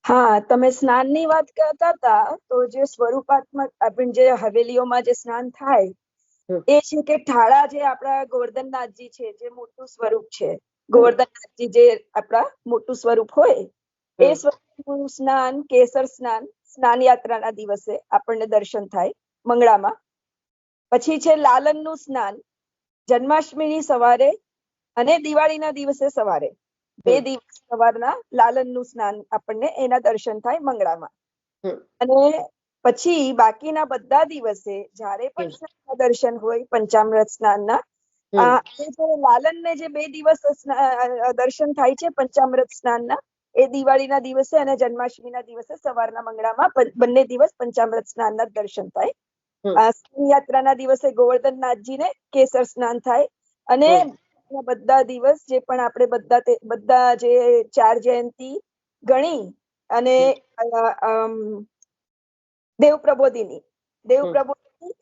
હા તમે સ્નાનની વાત કરતા હતા તો જે સ્વરૂપાત્મક આપણે જે હવેલીઓમાં જે સ્નાન થાય એ છે કે ઠાળા જે આપણા ગોવર્ધનનાથજી છે જે મોટું સ્વરૂપ છે ગોવર્ધનનાથજી જે આપણા મોટું સ્વરૂપ હોય એ સ્વરૂપનું સ્નાન કેસર સ્નાન સ્નાન યાત્રાના દિવસે આપણને દર્શન થાય મંગળામાં। પછી છે લાલનનું સ્નાન જન્માષ્ટમીની સવારે અને દિવાળીના દિવસે સવારે બે દિવસ સવારના લાલનનું સ્નાન આપણને એના દર્શન થાય મંગળામાં। અને પછી બાકીના બધા દિવસે જ્યારે પણ સ્નાનના દર્શન હોય પંચામૃત સ્નાનના લાલનને જે 2 દિવસ દર્શન થાય છે પંચામૃત સ્નાનના એ દિવાળીના દિવસે અને જન્માષ્ટમીના દિવસે સવારના મંગળામાં બંને દિવસ પંચામૃત સ્નાનના દર્શન થાય। યાત્રાના દિવસે ગોવર્ધનનાથજીને કેસર સ્નાન થાય અને બધા દિવસ જે પણ આપણે બધા જે 4 જયંતી ગણી અને દેવ પ્રબોધિની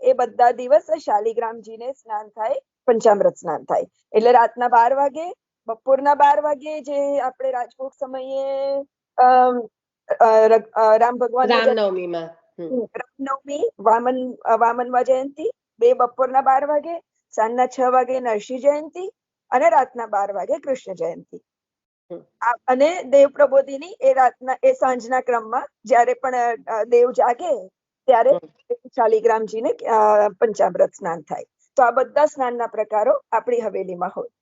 એ બધા દિવસ શાલિગ્રામજીને સ્નાન થાય પંચામૃત સ્નાન થાય એટલે રાતના 12 વાગે બપોરના 12 વાગે જે આપણે રાજભોગ સમયે રામ ભગવાન રામનવમી વામનવા જયંતી 2 બપોરના 12 વાગે સાંજના 6 વાગે નરસિંહ જયંતી અને રાતના 12 વાગે કૃષ્ણ જયંતી અને દેવ પ્રબોધિની એ રાતના એ સાંજના ક્રમમાં જ્યારે પણ દેવ જાગે ત્યારે શાલિગ્રામજીને પંચામૃત સ્નાન થાય। તો આ બધા સ્નાનના પ્રકારો આપણી હવેલીમાં હોય।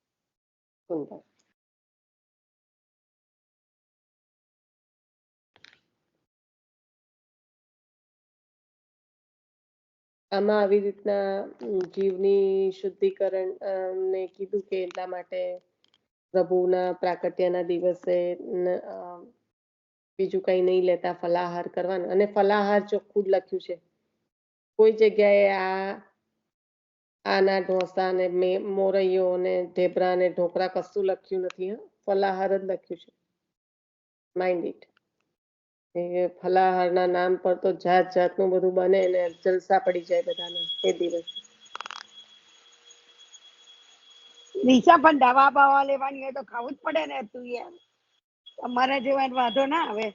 આમાં આવી રીતના જીવની શુદ્ધિકરણ ને કીધું કે એટલા માટે પ્રભુના પ્રાકટ્યના દિવસે બીજું કઈ નહીં લેતા ફલાહાર કરવાનો અને ફલાહાર ચોખ્ખું જ લખ્યું છે કોઈ જગ્યાએ આના ઢોસા ને મોરૈયો ને ઢેબરા ને ઢોકળા કશું લખ્યું નથી। ફલાહાર જ લખ્યું છે। માઇન્ડ ઇટ ફલાહારના નામ પર તો જાત જાતનું બધું બને ને જલસા પડી જાય બધાને એ દિવસે। નિશા પણ દવા બવા લેવાની હોય તો ખાવું જ પડે ને તું યાર તમારા જેવા વાંધો ના આવે।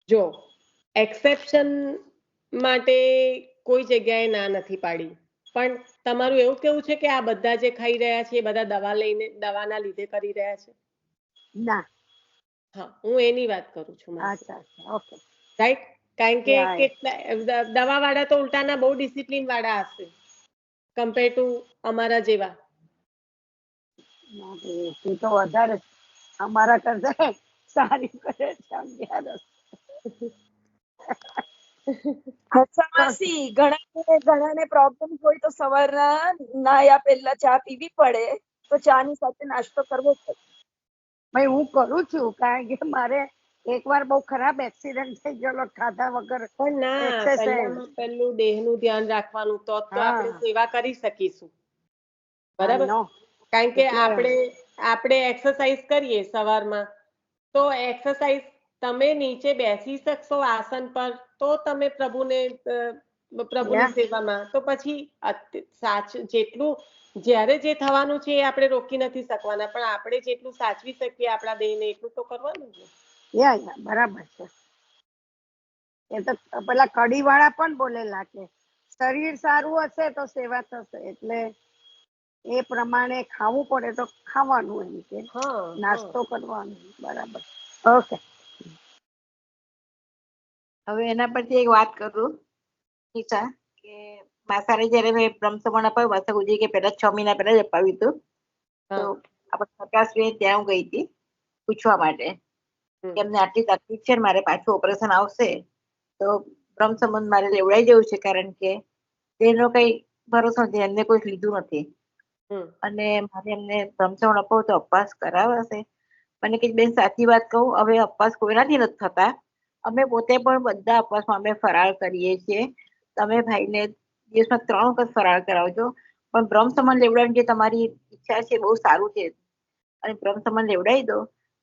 જો એક્સેપ્શન માટે કોઈ જગ્યાએ ના નથી પાડી પણ તમારું એવું કેવું છે કે આ બધા જે ખાઈ રહ્યા છે એ બધા દવાના લીધે કરી રહ્યા છે? ના હા હું એની વાત કરું છું। ઓકે રાઈટ કારણ કે દવા વાળા તો ઉલટાના બહુ ડિસિપ્લિન વાળા હશે કમ્પેર ટુ અમારા જેવા। તું તો વધારે અમારા કરતા સારી કરે છે। ઘણાને પ્રોબ્લેમ હોય તો સવારના નાયા પહેલા ચા પીવી પડે તો ચા ની સાથે નાસ્તો કરવો પડે। ભાઈ હું કરું છું કારણ કે મારે એકવાર બહુ ખરાબ એક્સિડન્ટ થઈ ગયેલો ખાધા વગર। પણ ના પહેલું દેહનું ધ્યાન રાખવાનું તો આપણે સેવા કરી શકીશું બરાબર કારણ કે આપણે એક્સરસાઇઝ કરીએ સવારમાં તો એક્સરસાઇઝ તમે નીચે બેસી શકશો આસન પર તો તમે પ્રભુને પ્રભુની સેવામાં, તો પછી જેટલું જ્યારે જે થવાનું છે એ આપણે રોકી નથી શકવાના, પણ આપણે જેટલું સાચવી શકીએ આપણા દેહને એટલું તો કરવાનું છે. યા બરાબર છે. એ તો પેલા કડી વાળા પણ બોલેલા કે શરીર સારું હશે તો સેવા થશે, એટલે એ પ્રમાણે ખાવું પડે તો ખાવાનું, એમ કે નાસ્તો કરવાનો. બરાબર. ઓકે. હવે એના પરથી એક વાત કરું ઈશા, કે માસારે જયારે મેં બ્રહ્મસમણ અપાવ્યું, માસા ગુજરી કે પહેલા 6 મહિના પહેલા જ અપાવ્યું હતું, તો આપણે પ્રકાશભાઈ ત્યાં હું ગઈ હતી પૂછવા માટે કે એમને આટલી તકલીફ છે, મારે પાછું ઓપરેશન આવશે તો બ્રહ્મસમણ મારે લેવડાવી દેવું છે, કારણ કે તેનો કઈ ભરોસો નથી, એમને કોઈ લીધું નથી અને મારે એમને બ્રહ્મસમણ અપાવું તો અપવાસ કરાવશે. મને કે બેન સાચી વાત કહું, હવે અપવાસ કોઈનાથી નથી થતા, અમે પોતે પણ બધા અપવાસમાં અમે ફરાળ કરીએ છીએ, તમે ભાઈને દિવસમાં 3 વખત ફરાળ કરાવજો, પણ બ્રહ્મસમણ લેવડાવવાની જે તમારી ઈચ્છા છે બહુ સારું છે, અને બ્રહ્મસમણ લેવડાવી દો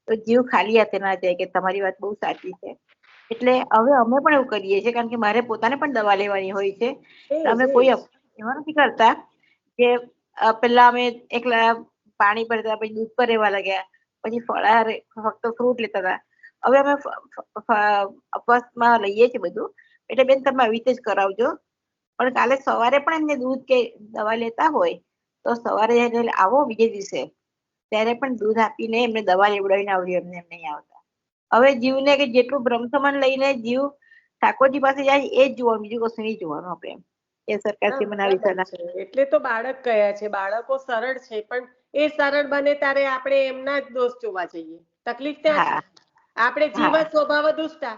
તો જીવ ખાલી હાથે ના જાય, કે તમારી વાત બહુ સાચી છે. એટલે હવે અમે પણ એવું કરીએ છીએ, કારણ કે મારે પોતાને પણ દવા લેવાની હોય છે, અમે કોઈ એવા નથી કરતા કે પેલા અમે એકલા પાણી ભરતા, પછી દૂધ પર રહેવા લાગ્યા, પછી ફળાહાર ફક્ત ફ્રૂટ લેતા હતા. હવે અમે અપવાસમાં લઈએ છીએ બધું, એટલે બેન તમે આવી રીતે જ કરાવજો, પણ કાલે સવારે પણ એમને દૂધ કે દવા લેતા હોય તો સવારે જયારે આવો બીજે દિવસે ત્યારે પણ દૂધ આપીને એમને દવા લેવડાવીને આવજો, એમને નહીં આવતા. હવે જીવને કે જેટલું બ્રહ્મસમણ લઈને જીવ ઠાકોરજી પાસે જાય એ જ જોવાનું, બીજું કશું નહીં જોવાનું આપણે. એ સરકારશ્રી મને આવી સલાહ. એટલે તો બાળક કયા છે, બાળકો સરળ છે, પણ એ સરળ બને ત્યારે આપણે એમના જ દોષ જોવા જઈએ. તકલીફ ત્યાં છે. આપણે જીવ સ્વભાવ દુષ્ટા,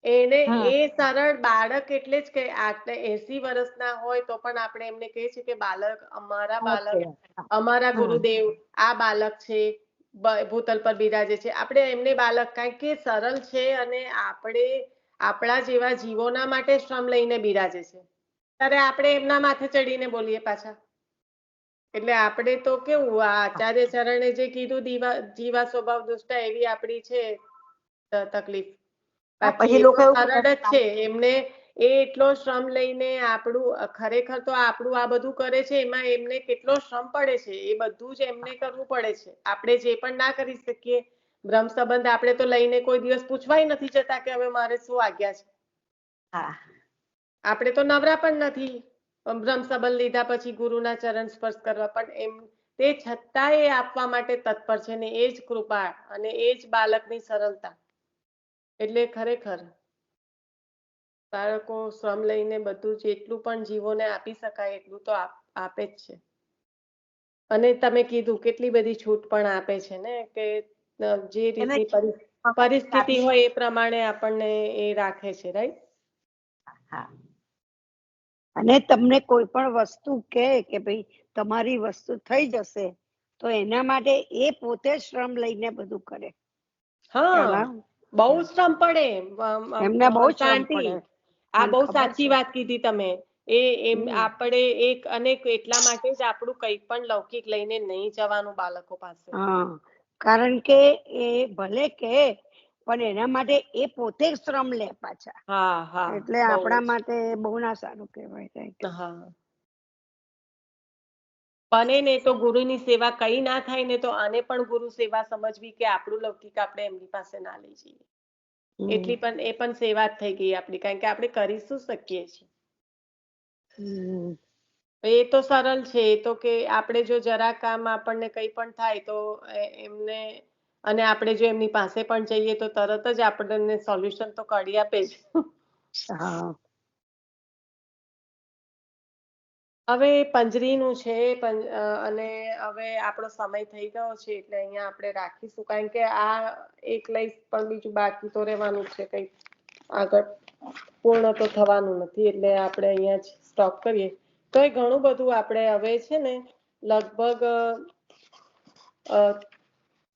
એને એ સરળ બાળક એટલે જ કે 80 વર્ષના હોય તો પણ આપણે એમને કહીએ છીએ કે બાળક, અમારા ગુરુદેવ આ બાળક છે, ભૂતલ પર બિરાજે છે, આપણે એમને બાળક, કારણ કે સરળ છે અને આપણે આપણા જેવા જીવોના માટે શ્રમ લઈને બિરાજે છે, ત્યારે આપણે એમના માથે ચડીને બોલીએ પાછા. એટલે આપણે તો કેવું, આ આચાર્ય ચરણે જે કીધું જીવા સ્વભાવ દુષ્ટા, એવી આપણી છે તકલીફ. બાકી એ તો સરળ જ છે, એમને એ એટલો શ્રમ લઈને આપણું, ખરેખર તો આપણું આ બધું કરે છે, એમાં એમને કેટલો શ્રમ પડે છે, એ બધું જ એમને કરવું પડે છે. આપણે જે પણ ના કરી શકીએ બ્રહ્મ સંબંધ, આપણે તો લઈને કોઈ દિવસ પૂછવાય નથી જતા કે હવે મારે શું આજ્ઞા છે. આપણે તો નવરા પણ નથી બ્રહ્મ સંબંધ લીધા પછી ગુરુના ચરણ સ્પર્શ કરવા, પણ એમ તે છતાં એ આપવા માટે તત્પર છે, ને એ જ કૃપા અને એ જ બાળકની સરળતા. એટલે ખરેખર બાળકો શ્રમ લઈને બધું જેટલું પણ જીવોને આપી શકાય એટલું તો આપે જ છે. અને તમે કીધું કેટલી બધી છૂટ પણ આપે છે ને, કે જે રીતની પરિસ્થિતિ હોય એ પ્રમાણે આપણને એ રાખે છે, રાઈટ? અને તમને કોઈ પણ વસ્તુ કે ભાઈ તમારી વસ્તુ થઈ જશે, તો એના માટે એ પોતે શ્રમ લઈને બધું કરે. બહુ શ્રમ પડે એમને, બહુ શ્રમ શાંતિ. પડે. આ બહુ સાચી વાત કીધી તમે. આપણે એક અને એટલા માટે જ આપણું કંઈ પણ લૌકિક લઈને નહીં જવાનું બાળકો પાસે. કારણ કે એ ભલે કે પણ એના માટે એ પોતે શ્રમ લે પાછા. એટલે આપણા માટે બહુ ના સારું કહેવાય. બને ને તો ગુરુની સેવા કઈ ના થાય ને તો આને પણ ગુરુ સેવા સમજવી, કે આપણું લૌકિક આપણે એમની પાસે ના લઈ જઈએ. એટલી પણ એ પણ સેવા જ થઈ ગઈ આપણી, કારણ કે આપણે કરી શું શકીએ છીએ. એ તો સરળ છે, એ તો કે આપણે જો જરા કામ આપણને કઈ પણ થાય તો એમને, અને આપણે જો એમની પાસે પણ જઈએ તો તરત જ આપણને સોલ્યુશન તો કાઢી આપે જ. હવે પંજરીનું છે, અને હવે આપણો સમય થઈ ગયો છે, એટલે અહીંયા આપણે રાખીશું, કારણ કે આ એક લઈશ પણ બીજું બાકી તો રહેવાનું છે, કઈ આગળ પૂર્ણ તો થવાનું નથી, એટલે આપણે અહીંયા જ સ્ટોપ કરીએ. તો એ ઘણું બધું આપણે હવે છે ને લગભગ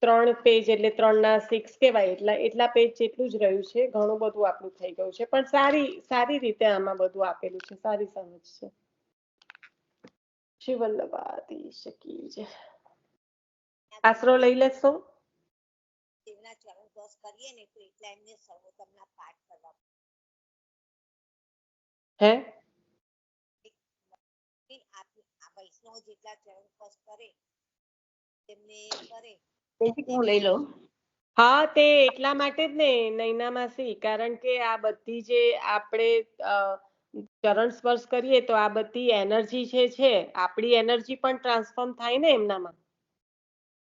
3 પેજ, એટલે 3 ના 6 કહેવાય, એટલા પેજ જેટલું જ રહ્યું છે. ઘણું બધું આપણું થઈ ગયું છે, પણ સારી રીતે આમાં બધું આપેલું છે, સારી સમજ છે. શ્રી વલ્લભાધીશ કી જય. આશરો લઈ લેશો? દેવના ચરણ સ્પર્શ કરીએ ને તો એટલા એમને સર્વોત્તમના પાઠ કરવા. હે વૈષ્ણવો જેટલા ચરણ સ્પર્શ કરે તેમને કરે. હું લઈ લઉં. હા, તે એટલા માટે જ ને નૈના માસી, કારણ કે આ બધી જે આપણે ચરણ સ્પર્શ કરીએ તો આ બધી એનર્જી છે આપણી એનર્જી પણ ટ્રાન્સફોર્મ થાય ને એમનામાં,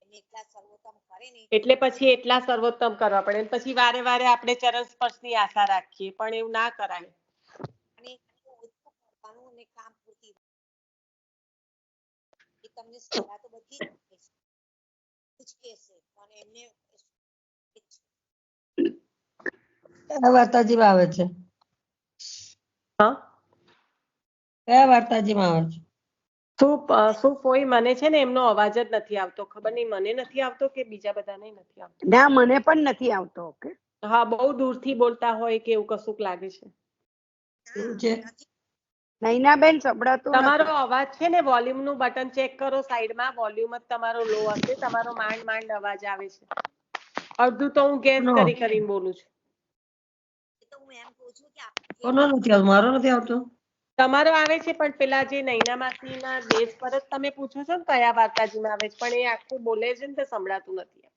એમને એટલા સર્વોત્તમ કરે ને એટલે પછી એટલા સર્વોત્તમ કરવા પડે. પછી વારે વારે આપણે ચરણ સ્પર્શની આશા રાખીએ, પણ એવું ના કરાય. અને ઓછું કરવાનું અને કામ પૂરતી એ તમને સલાહ તો બધી જ કહેશે પણ એમને કયા વાર્તાજીમાં આવે છે? હા, કયા વાર્તાજીમાં આવે છે? શું કોઈ મને છે ને એમનો અવાજ જ નથી આવતો. ખબર નહીં મને નથી આવતો કે બીજા બધાને નથી આવતો. ના, મને પણ નથી આવતો. ઓકે, હા, બહુ દૂરથી બોલતા હોય કે એવું કશુંક લાગે છે. એવું છે. નૈનાબેન સંભળાતું તમારો નથી. અવાજ છે ને વોલ્યુમ નું બટન ચેક કરો સાઈડમાં, વોલ્યુમ જ તમારો લો હશે. તમારો માંડ માંડ અવાજ આવે છે. અડધું તો હું ગેસ કરીને બોલું છું. તો હું એમ કહું છું કે કોનો નથી આવતો? મારો નથી આવતો. તમારો આવે છે, પણ પેલા જે નૈના માસીના બેઝ પર જ તમે પૂછો છો ને કયા વાર્તાજીમાં આવે છે, પણ એ આખું બોલે છે ને તો સંભળાતું નથી.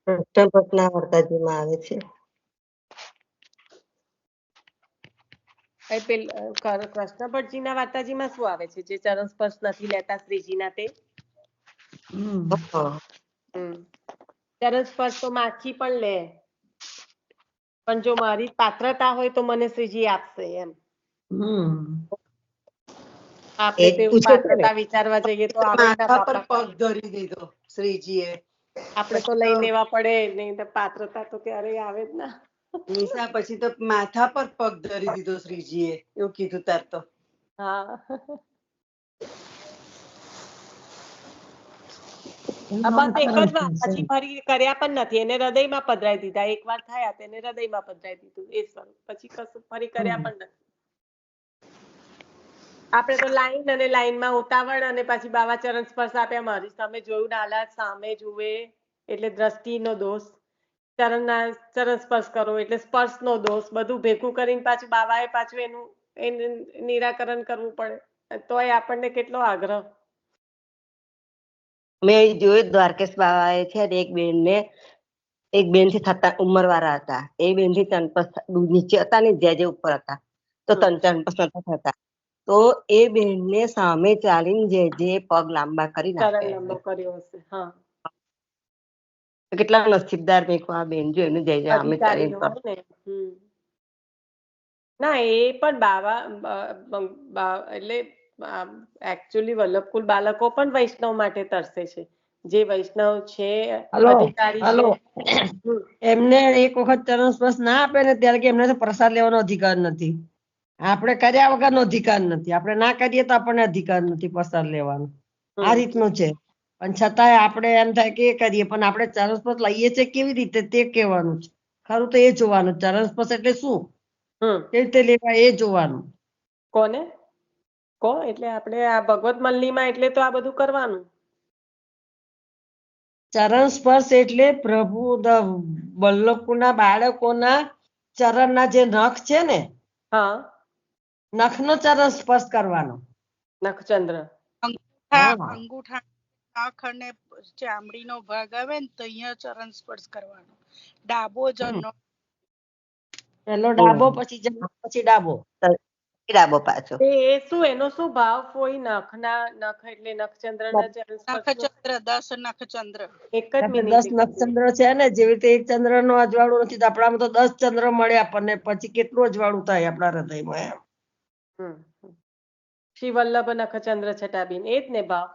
અષ્ટભટના વાર્તાજીમાં આવે છે. કૃષ્ણ ભટ્ટજીના વાર્તાજીમાં શું આવે છે? જે ચરણ સ્પર્શ નથી લેતા શ્રીજીના તે ચરણ સ્પર્શ તો માખી પણ લે, પણ જો મારી પાત્રતા હોય તો મને શ્રીજી આપશે એમ. આપણે તો એવું પાત્રતા વિચારવા જઈએ તો આવે જ ના માથા પર બાપા. પગ ધરી દીધો શ્રીજીએ. આપણે તો લઈ લેવા પડે, નહીં તો પાત્રતા તો ક્યારેય આવે જ ના. નિશા પછી તો માથા પર પગ ધરી દીધો શ્રીજીએ, એવું કીધું તાર તો. હા, બસ એક જ વાર, પછી ફરી કર્યા પણ નથી. એને હૃદયમાં પધરાઈ દીધા. એકવાર થયા તેને હૃદયમાં પધરાઈ દીધું એ સ્વરૂપ. પછી કશું ફરી કર્યા પણ નથી. આપણે તો લાઈન અને લાઈનમાં ઉતાવળ અને પછી બાવા ચરણ સ્પર્શ આપ્યા. મારી સામે જોયું નાલા સામે જુએ એટલે દ્રષ્ટિનો દોષ, ચરણ સ્પર્શ કરો એટલે સ્પર્શનો દોષ, બધું ભેગું કરીને પાછું બાવાએ પાછું એનું નિરાકરણ કરવું પડે. તોય આપણને કેટલો આગ્રહ. મેં જોયું દ્વારકેશ બાવાએ છે ને એક બેન થી થતા ઉંમર વાળા હતા. એ બેન થી નીચે હતા ને જે ઉપર હતા તો ચંપસ નતા થતા, તો એ બેન ને સામે ચાલીને જે પગ લાંબા કરી નાખે. ચરણ લંબો કર્યો હશે. હા, કેટલા નસીબદાર મેં આ બેન જો એનું જય જય અમે અધિકારી નો હોય ને. ના, એ પણ બાવા એટલે એકચ્યુઅલી વલ્લભકુલ બાળકો પણ વૈષ્ણવ માટે તરસે છે. જે વૈષ્ણવ છે, અધિકારી છે. એમને એક વખત ચરણ સ્પર્શ ના આપે ને ત્યારે કે એમને પ્રસાદ લેવાનો અધિકાર નથી. આપણે કર્યા વગરનો અધિકાર નથી. આપણે ના કરીએ તો આપણને અધિકાર નથી પ્રસાદ લેવાનો. આ રીતનું છે. પણ છતાંય આપણે એમ થાય કે કરીએ, પણ આપણે ચરણ સ્પર્શ લઈએ છીએ કેવી રીતે તે કહેવાનું છે. ખરું તો એ જોવાનું. ચરણ સ્પર્શ એટલે શું, કેવી રીતે લેવા એ જોવાનું. કોને એટલે આપણે આ ભગવત મંડળીમાં એટલે તો આ બધું કરવાનું. ચરણ સ્પર્શ એટલે પ્રભુ વલ્લભકુળના બાળકોના ચરણના જે નખ છે ને, નખનો ચરણ સ્પર્શ કરવાનો. નખચંદ્ર, અંગૂઠા નખ અને ચામડીનો ભાગ આવે ને તો અહીંયા ચરણ સ્પર્શ કરવાનો. ડાબો જમણો, પેલો ડાબો, પછી જમણો, પછી ડાબો. ડાબો પાછો. એ શું એનો શું ભાવ હોય? નખ એટલે નખચંદ્રના ચરણ સ્પર્શ. નખચંદ્ર 10 નખચંદ્ર. એક જ 10 મિનિટ. નખચંદ્ર છે ને, જેવી રીતે એક ચંદ્ર નો અજવાળું નથી તો આપણામાં તો 10 ચંદ્ર મળે આપણને. પછી કેટલું અજવાળું થાય આપણા હૃદયમાં એમ. શ્રી વલ્લભ નખચંદ્ર છટાબીન, એ જ ને ભાવ.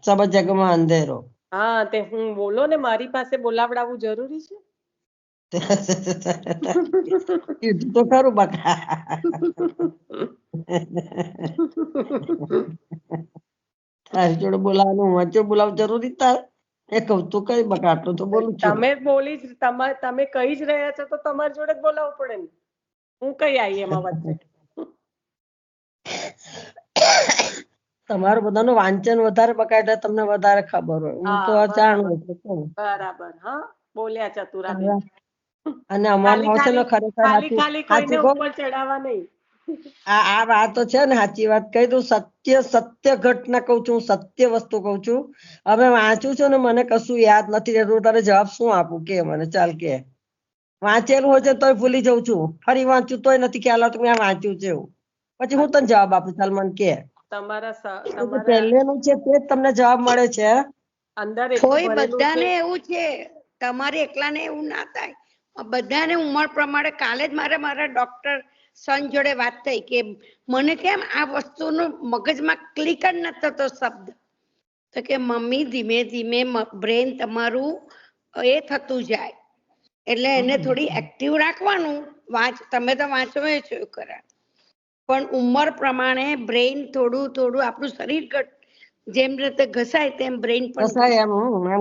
સબ જગમાં અંધેરો. હા, તે હું બોલો ને મારી પાસે બોલાવડાવવું જરૂરી છે. કીધું તો ખરું બકા. તારી જોડે બોલાવાનું વચ્ચે બોલાવ જરૂરી તાર? એ કહું તું કઈ બકા, આટલું તો બોલું છું. તમે કહી જ રહ્યા છો તો તમારી જોડે જ બોલાવવું પડે ને. હું કઈ આવી એમાં વચ્ચે? તમારું બધાનું વાંચન વધારે બકા એટલે તમને વધારે ખબર હોય. હું તો જાણું છું. બરાબર. હા, બોલ્યા ચતુરાબેન. અને અમારું આવશે ને ખરેખર ખાલી કોઈને ઉપર ચડાવવા નહીં. આ વાતો છે ને સાચી વાત કહી દઉં, સત્ય ઘટના કઉ છું, સત્ય વસ્તુ કઉ છું. હવે વાંચું છું ને મને કશું યાદ નથી રહેતું, તારે જવાબ શું આપું કે મને? ચાલ કે વાંચેલું હોય છે તોય ભૂલી જાઉં છું, ફરી વાંચું તોય નથી ખ્યાલ આવતો મેં વાંચ્યું છે એવું. પછી હું તને જવાબ આપું, ચાલ મને કે. તમારા પહેલેનું છે તે જ તમને જવાબ મળે છે. અંદર એટલું કોઈ ભરેલું બધાને છે. એવું છે, તમારે એકલાને એવું ના થાય. બધાને ઉંમર પ્રમાણે કાલે જ મારા ડોક્ટર સન જોડે વાત થઈ કે મને કેમ આ વસ્તુનું મગજમાં ક્લિક જ ન થતો શબ્દ. તો કે મમ્મી ધીમે ધીમે બ્રેન તમારું એ થતું જાય, એટલે એને થોડી એક્ટિવ રાખવાનું. તમે તો વાંચો છો ખરા, પણ ઉંમર પ્રમાણે બ્રેન થોડું થોડું આપણું શરીર જેમ રીતે ઘસાય તેમ બ્રેન પણ ઘસાય એમ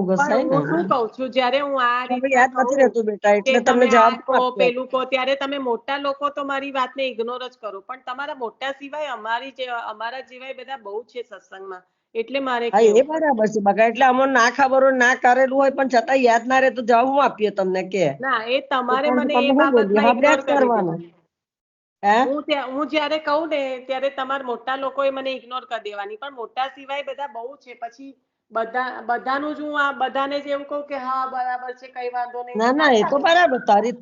ઘસાય પણ ને હું શું કઉ છું, જયારે હું આ હવે રીતના યાદ નથી રહેતું બેટા, કે એટલે તમને તમે જવાબ આ શું કહો આપ્યો? પેલું કહો, ત્યારે તમે મોટા લોકો તો મારી વાતને ઇગ્નોર જ કરો, પણ તમારા મોટા સિવાય અમારા જેવાય બધા બહુ છે સત્સંગમાં, એટલે મારે હા એ કેવું. બરાબર છે બકા, એટલે અમને ના ખબર હોય ના કરેલું હોય પણ છતાં યાદ ના રહે તો જવાબ હું આપીએ તમને કે? ના, એ તમારે તમે મને એ શું બોલીએ બાબતમાં આપણે ઇગ્નોર જ કરી કરવાનું. દેવાની. હે હું જયારે કહું ને ત્યારે તમારા મોટા લોકોએ મને ઇગ્નોર કરી દેવાની, પણ મોટા સિવાય બધા બહુ છે. પછી બધાનું જ હું આ બધાને જ એવું કહું કે હા બરાબર છે કઈ વાંધો નહીં, ના ના, એ તો બરાબર, તારો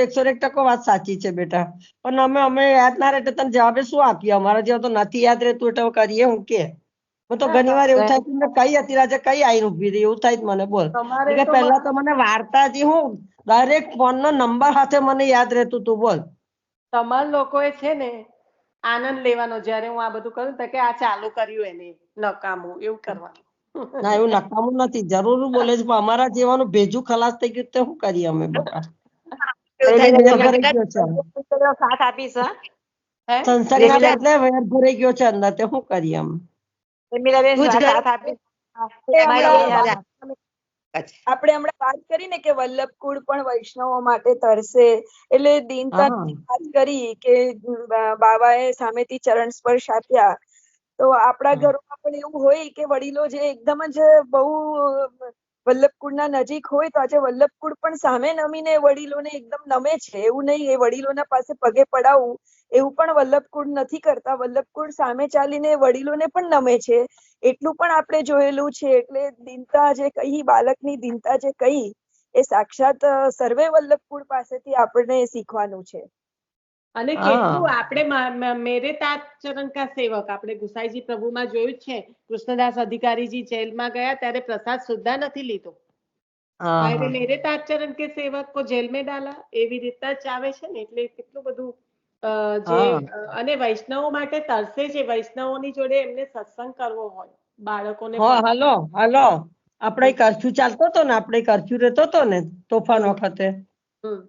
101% વાત સાચી છે બેટા. પણ અમે યાદ ના રહે તને જવાબે શું આપીએ? અમારા જેવા તો નથી યાદ રહેતું, એટલે કરીએ હું કે? હું તો ઘણી વાર એવું થાય કે મેં કઈ હતી રાજે કઈ આઈને ઉભી રહી, એવું થાય જ મને. બોલ કે પહેલા તો મને વાર્તા જે હું દરેક ફોન નો નંબર સાથે મને યાદ રહેતું તું. બોલ તમારા લોકોએ છે ને આનંદ લેવાનો, જયારે હું આ બધું કરું કે આ ચાલુ કર્યું એને નકામું એવું કરવાનું. ના, એવું નકામું નથી, જરૂર બોલે છે, પણ અમારા જેવાનું ભેજું ખલાસ થઈ ગયું તો શું કરીએ અમે બકા? વેર ભરાઈ ગયો છે, સાથ આપીશ. સંસારી ના એટલે વેર ભરાઈ ગયો છે અંદર, તે શું કરીએ અમે? પ્રેમીલાબેન સાથ આપીશ. આપણે હમણાં વાત કરી ને કે વલ્લભકુળ પણ વૈષ્ણવો માટે તરસે, એટલે દીનતા વાત કરી કે બાબાએ સામેથી ચરણ સ્પર્શ આપ્યા. તો આપણા ઘરોમાં પણ એવું હોય કે વડીલો જે એકદમ જ બહુ વલ્લભકુળના નજીક હોય તો આજે વલ્લભકુળ પણ સામે નમીને વડીલોને એકદમ નમે છે. એવું નહીં એ વડીલોના પાસે પગે પડાવવું એવું પણ વલ્લભકુળ નથી કરતા. વલ્લભકુળ સામે ચાલીને વડીલોને પણ નમે છે. એટલું પણ આપણે જોયેલું છે. એટલે દીનતા જે કહી, બાળકની દીનતા જે કહી, એ સાક્ષાત સર્વે વલ્લભકુળ પાસેથી આપણને શીખવાનું છે. અને કેટલું આપણે મેરે તાજ ચરણ કા સેવક, આપણે ગુસાઈજી પ્રભુમાં જોયું છે, કૃષ્ણદાસ અધિકારીજી જેલમાં ગયા ત્યારે પ્રસાદ સુદ્ધા નથી લીધો. મેરે તાજ ચરણ કે સેવક કો જેલ મેં ડાલા, એવી રીતના જ આવે છે ને. એટલે કેટલું બધું અને વૈષ્ણવો માટે તરસે છે. વૈષ્ણવોની જોડે એમને સત્સંગ કરવો હોય, બાળકોને હલો આપણે કરફ્યુ ચાલતો હતો ને, આપણે કરફ્યુ રહેતો હતો ને તોફાન વખતે,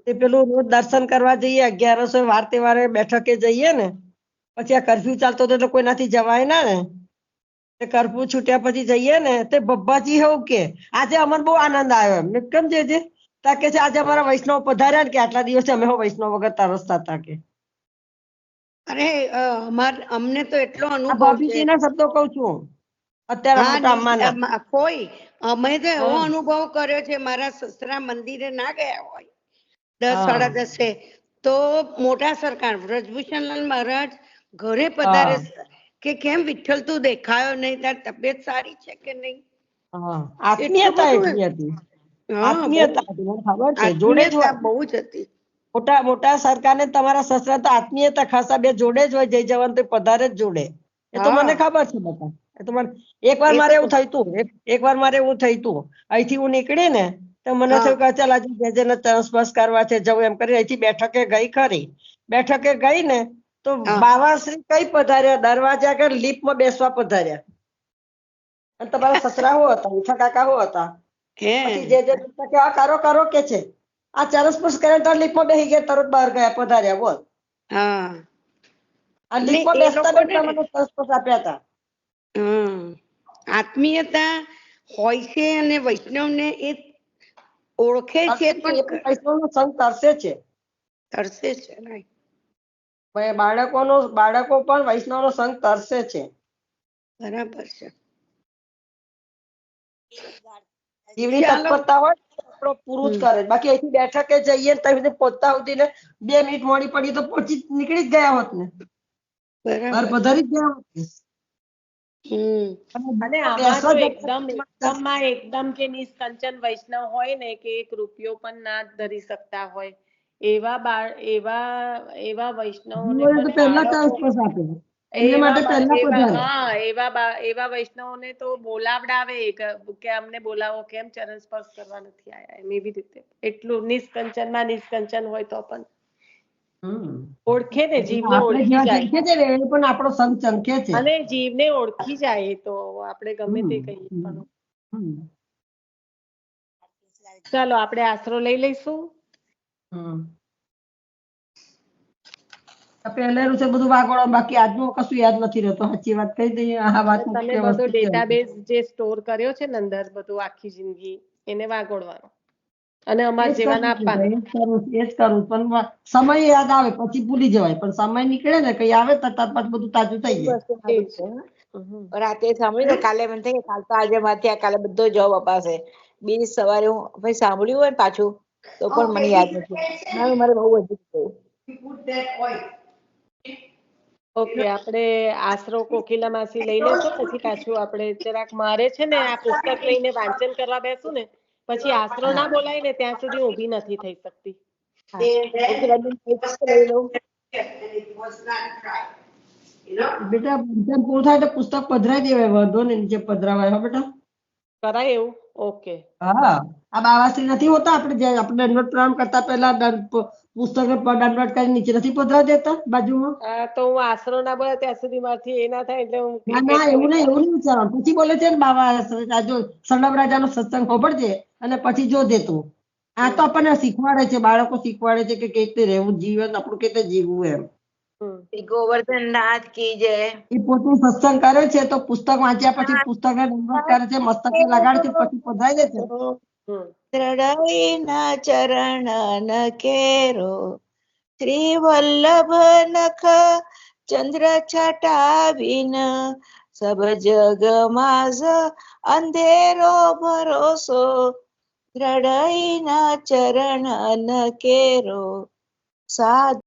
તે પેલું રોજ દર્શન કરવા જઈએ, 11 વાર તહેવારે બેઠકે જઈએ ને, પછી આ કરફ્યુ ચાલતો હતો એટલે કોઈનાથી જવાય ના ને, કરફ્યુ છૂટ્યા પછી જઈએ ને તે બબ્બાજી એવું કે આજે અમને બહુ આનંદ આવ્યો. એમ કેમ છે કે છે આજે અમારા વૈષ્ણવ પધાર્યા ને, કે આટલા દિવસે અમે વૈષ્ણવ વગર તરસતા હતા કે. અરે અમને તો એટલો અનુભવ છે. ભાભીજી ના શબ્દો કઉ છું અત્યારે મોટા અમ્માના. કોઈ અમે તો એવો અનુભવ કર્યો છે, મારા સસરા મંદિરે ના ગયા હોય 10, 10:30 તો મોટા સરકાર વ્રજભૂષણલાલ મહારાજ ઘરે પધારે કે કેમ વિઠ્ઠલ તું દેખાયો નહીં, તાર તબિયત સારી છે કે નહીં. આત્મીયતા એટલી હતી, આત્મીયતા ખબર છે, જોડે જ હોય. બહુ જ હતી. મોટા સરકાર ને તમારા સસરા તો આત્મીયતા ખાસા બે જોડે જ હોય, જય જવાન તો પધારે જ જોડે. એ તો મને ખબર છે બધા. એ તો મને એકવાર મારે એવું થયું તું, અહીંથી હું નીકળી ને તો મને થયું કે ચાલ આજે જેને ચરણ સ્પર્શ કરવા છે જવું, એમ કરી અહીંથી બેઠકે ગઈ ખરી. બેઠકે ગઈ ને તો બાવાશ્રી કઈ પધાર્યા, દરવાજા આગળ લીફમાં બેસવા પધાર્યા. અને તમારા સસરા હો હતા, ઉઠા કાકા હો હતા. પછી જે કરો કે છે આ ચરણ સ્પર્શ કરે તો લીફમાં બેસી ગયા, તરત બહાર ગયા, પધાર્યા. બોલ આ લીફમાં બેસતા બેસતા મને ચરણ સ્પર્શ આપ્યા હતા. આત્મીયતા હોય છે અને વૈષ્ણવને એ ઓળખે છે, પણ વૈષ્ણવનો સંગ તરસે છે. બાળકો પણ વૈષ્ણવનો સંગ તરસે છે. બરાબર છે. જીવની તત્પરતા હોય આપણો પૂરું જ કરે. બાકી અહીંથી બેઠકે જઈએ ને તમે પહોંચતા સુધી ને 2 મિનિટ મોડી પડી તો પહોંચી નીકળી જ ગયા હોત ને. બહાર બરાબર. પધારી જ ગયા હોય. હમ અને આમાં બેસવા તો જતા એકદમ કે નિષ્કંચન વૈષ્ણવ હોય ને કે એક રૂપિયો પણ ના ધરી શકતા હોય એવા વૈષ્ણવોને જીવોને તો પણ પહેલા બાળકો ચાન્સ આપે એમને માટે પહેલા પધારે. એવા વૈષ્ણવોને તો બોલાવડાવે કે અમને બોલાવો, કેમ ચરણ સ્પર્શ કરવા નથી આયા, એમ એવી રીતે એટલું નિષ્કંચન હોય તો પણ ઓળખે ને, જીવને આપણે ઓળખી જેવા જાય. ચંખે છે ને એ પણ આપણો સંગ ચંખે છે. અને જીવને ઓળખી જાય તો આપણે ગમે તે કહીએ પણ. ચાલો આપણે આશરો લઈ લઈશું. પહેલેનું છે બધું વાગોળો, બાકી આજનું કશું યાદ નથી રહેતો. સાચી વાત કહી દઈએ. આ વાત તમે મુખ્ય બધો વસ્તુ છે. ડેટાબેઝ જે સ્ટોર કર્યો છે ને અંદર બધું આખી જિંદગી એને વાગોળવાનો અને અમાર એ જ જેવાને કરવું છે, આપવાનું. એ જ કરવું. પણ સમય યાદ આવે પછી ભૂલી જવાય, પણ સમય નીકળે ને કઈ આવે તો તરત બધું તાજું થઈ જાય. વસ્તુ સારું છે રાતે સાંભળ્યું તો કાલે મને થાય કે કાલ તો આજે માથે કાલે બધો જવાબ અપાશે. બીજી સવારે હું ભાઈ સાંભળ્યું હોય ને પાછું તો પણ મને યાદ નથી. મારે બહુ વધી ગયું. ઓકે, આપણે આશરો કોકિલા માસી લઈ લેશો, પછી પાછું આપણે જરાક મારે છે ને આ પુસ્તક લઈને વાંચન કરવા બેસું ને પછી આશરો ના બોલાય ને ત્યાં સુધી ઊભી નથી થઈ શકતી. લઈ લઉં. બેટા વાંચન પૂરું થાય તો પુસ્તક પધરાઈ દેવાય, વાંધો ને નીચે પધરાવાય. હા બેટા, કરાય એવું? ઓકે. હા, આ બાવાશ્રી નથી હોતા આપણે જે આપણે દંડવત પ્રણામ કરતા પહેલા પુસ્તક દંડવત કરી નીચે નથી પધરાવી દેતા બાજુમાં? તો હું આશરો ના બોલે ત્યાં સુધી મારથી એ ના થાય એટલે હું ના એવું નહીં વિચારવાનું. પછી બોલે છે ને બાબા જો સણબ રાજાનો સત્સંગ ખબરજે અને પછી જો દેતું. આ તો આપણને શીખવાડે છે, બાળકો શીખવાડે છે કે કેવી રીતે રહેવું, જીવન આપણું કેવી રીતે જીવવું એમ. ગોવર્ધન નાથ કી જય. એ પોતે સત્સંગ કરે છે તો પુસ્તક વાંચ્યા પછી પુસ્તકને દંડવત કરે છે, મસ્તકે લગાડે છે, પછી પધરાઈ દે છે. દ્રઢઈ ના ચરણ કેરો શ્રી વલ્લભ નખ ચંદ્ર છટા વિન સબ જગ માઝ અંધેરો ભરોસો દ્રઢઈ ના ચરણ કેરો સાધુ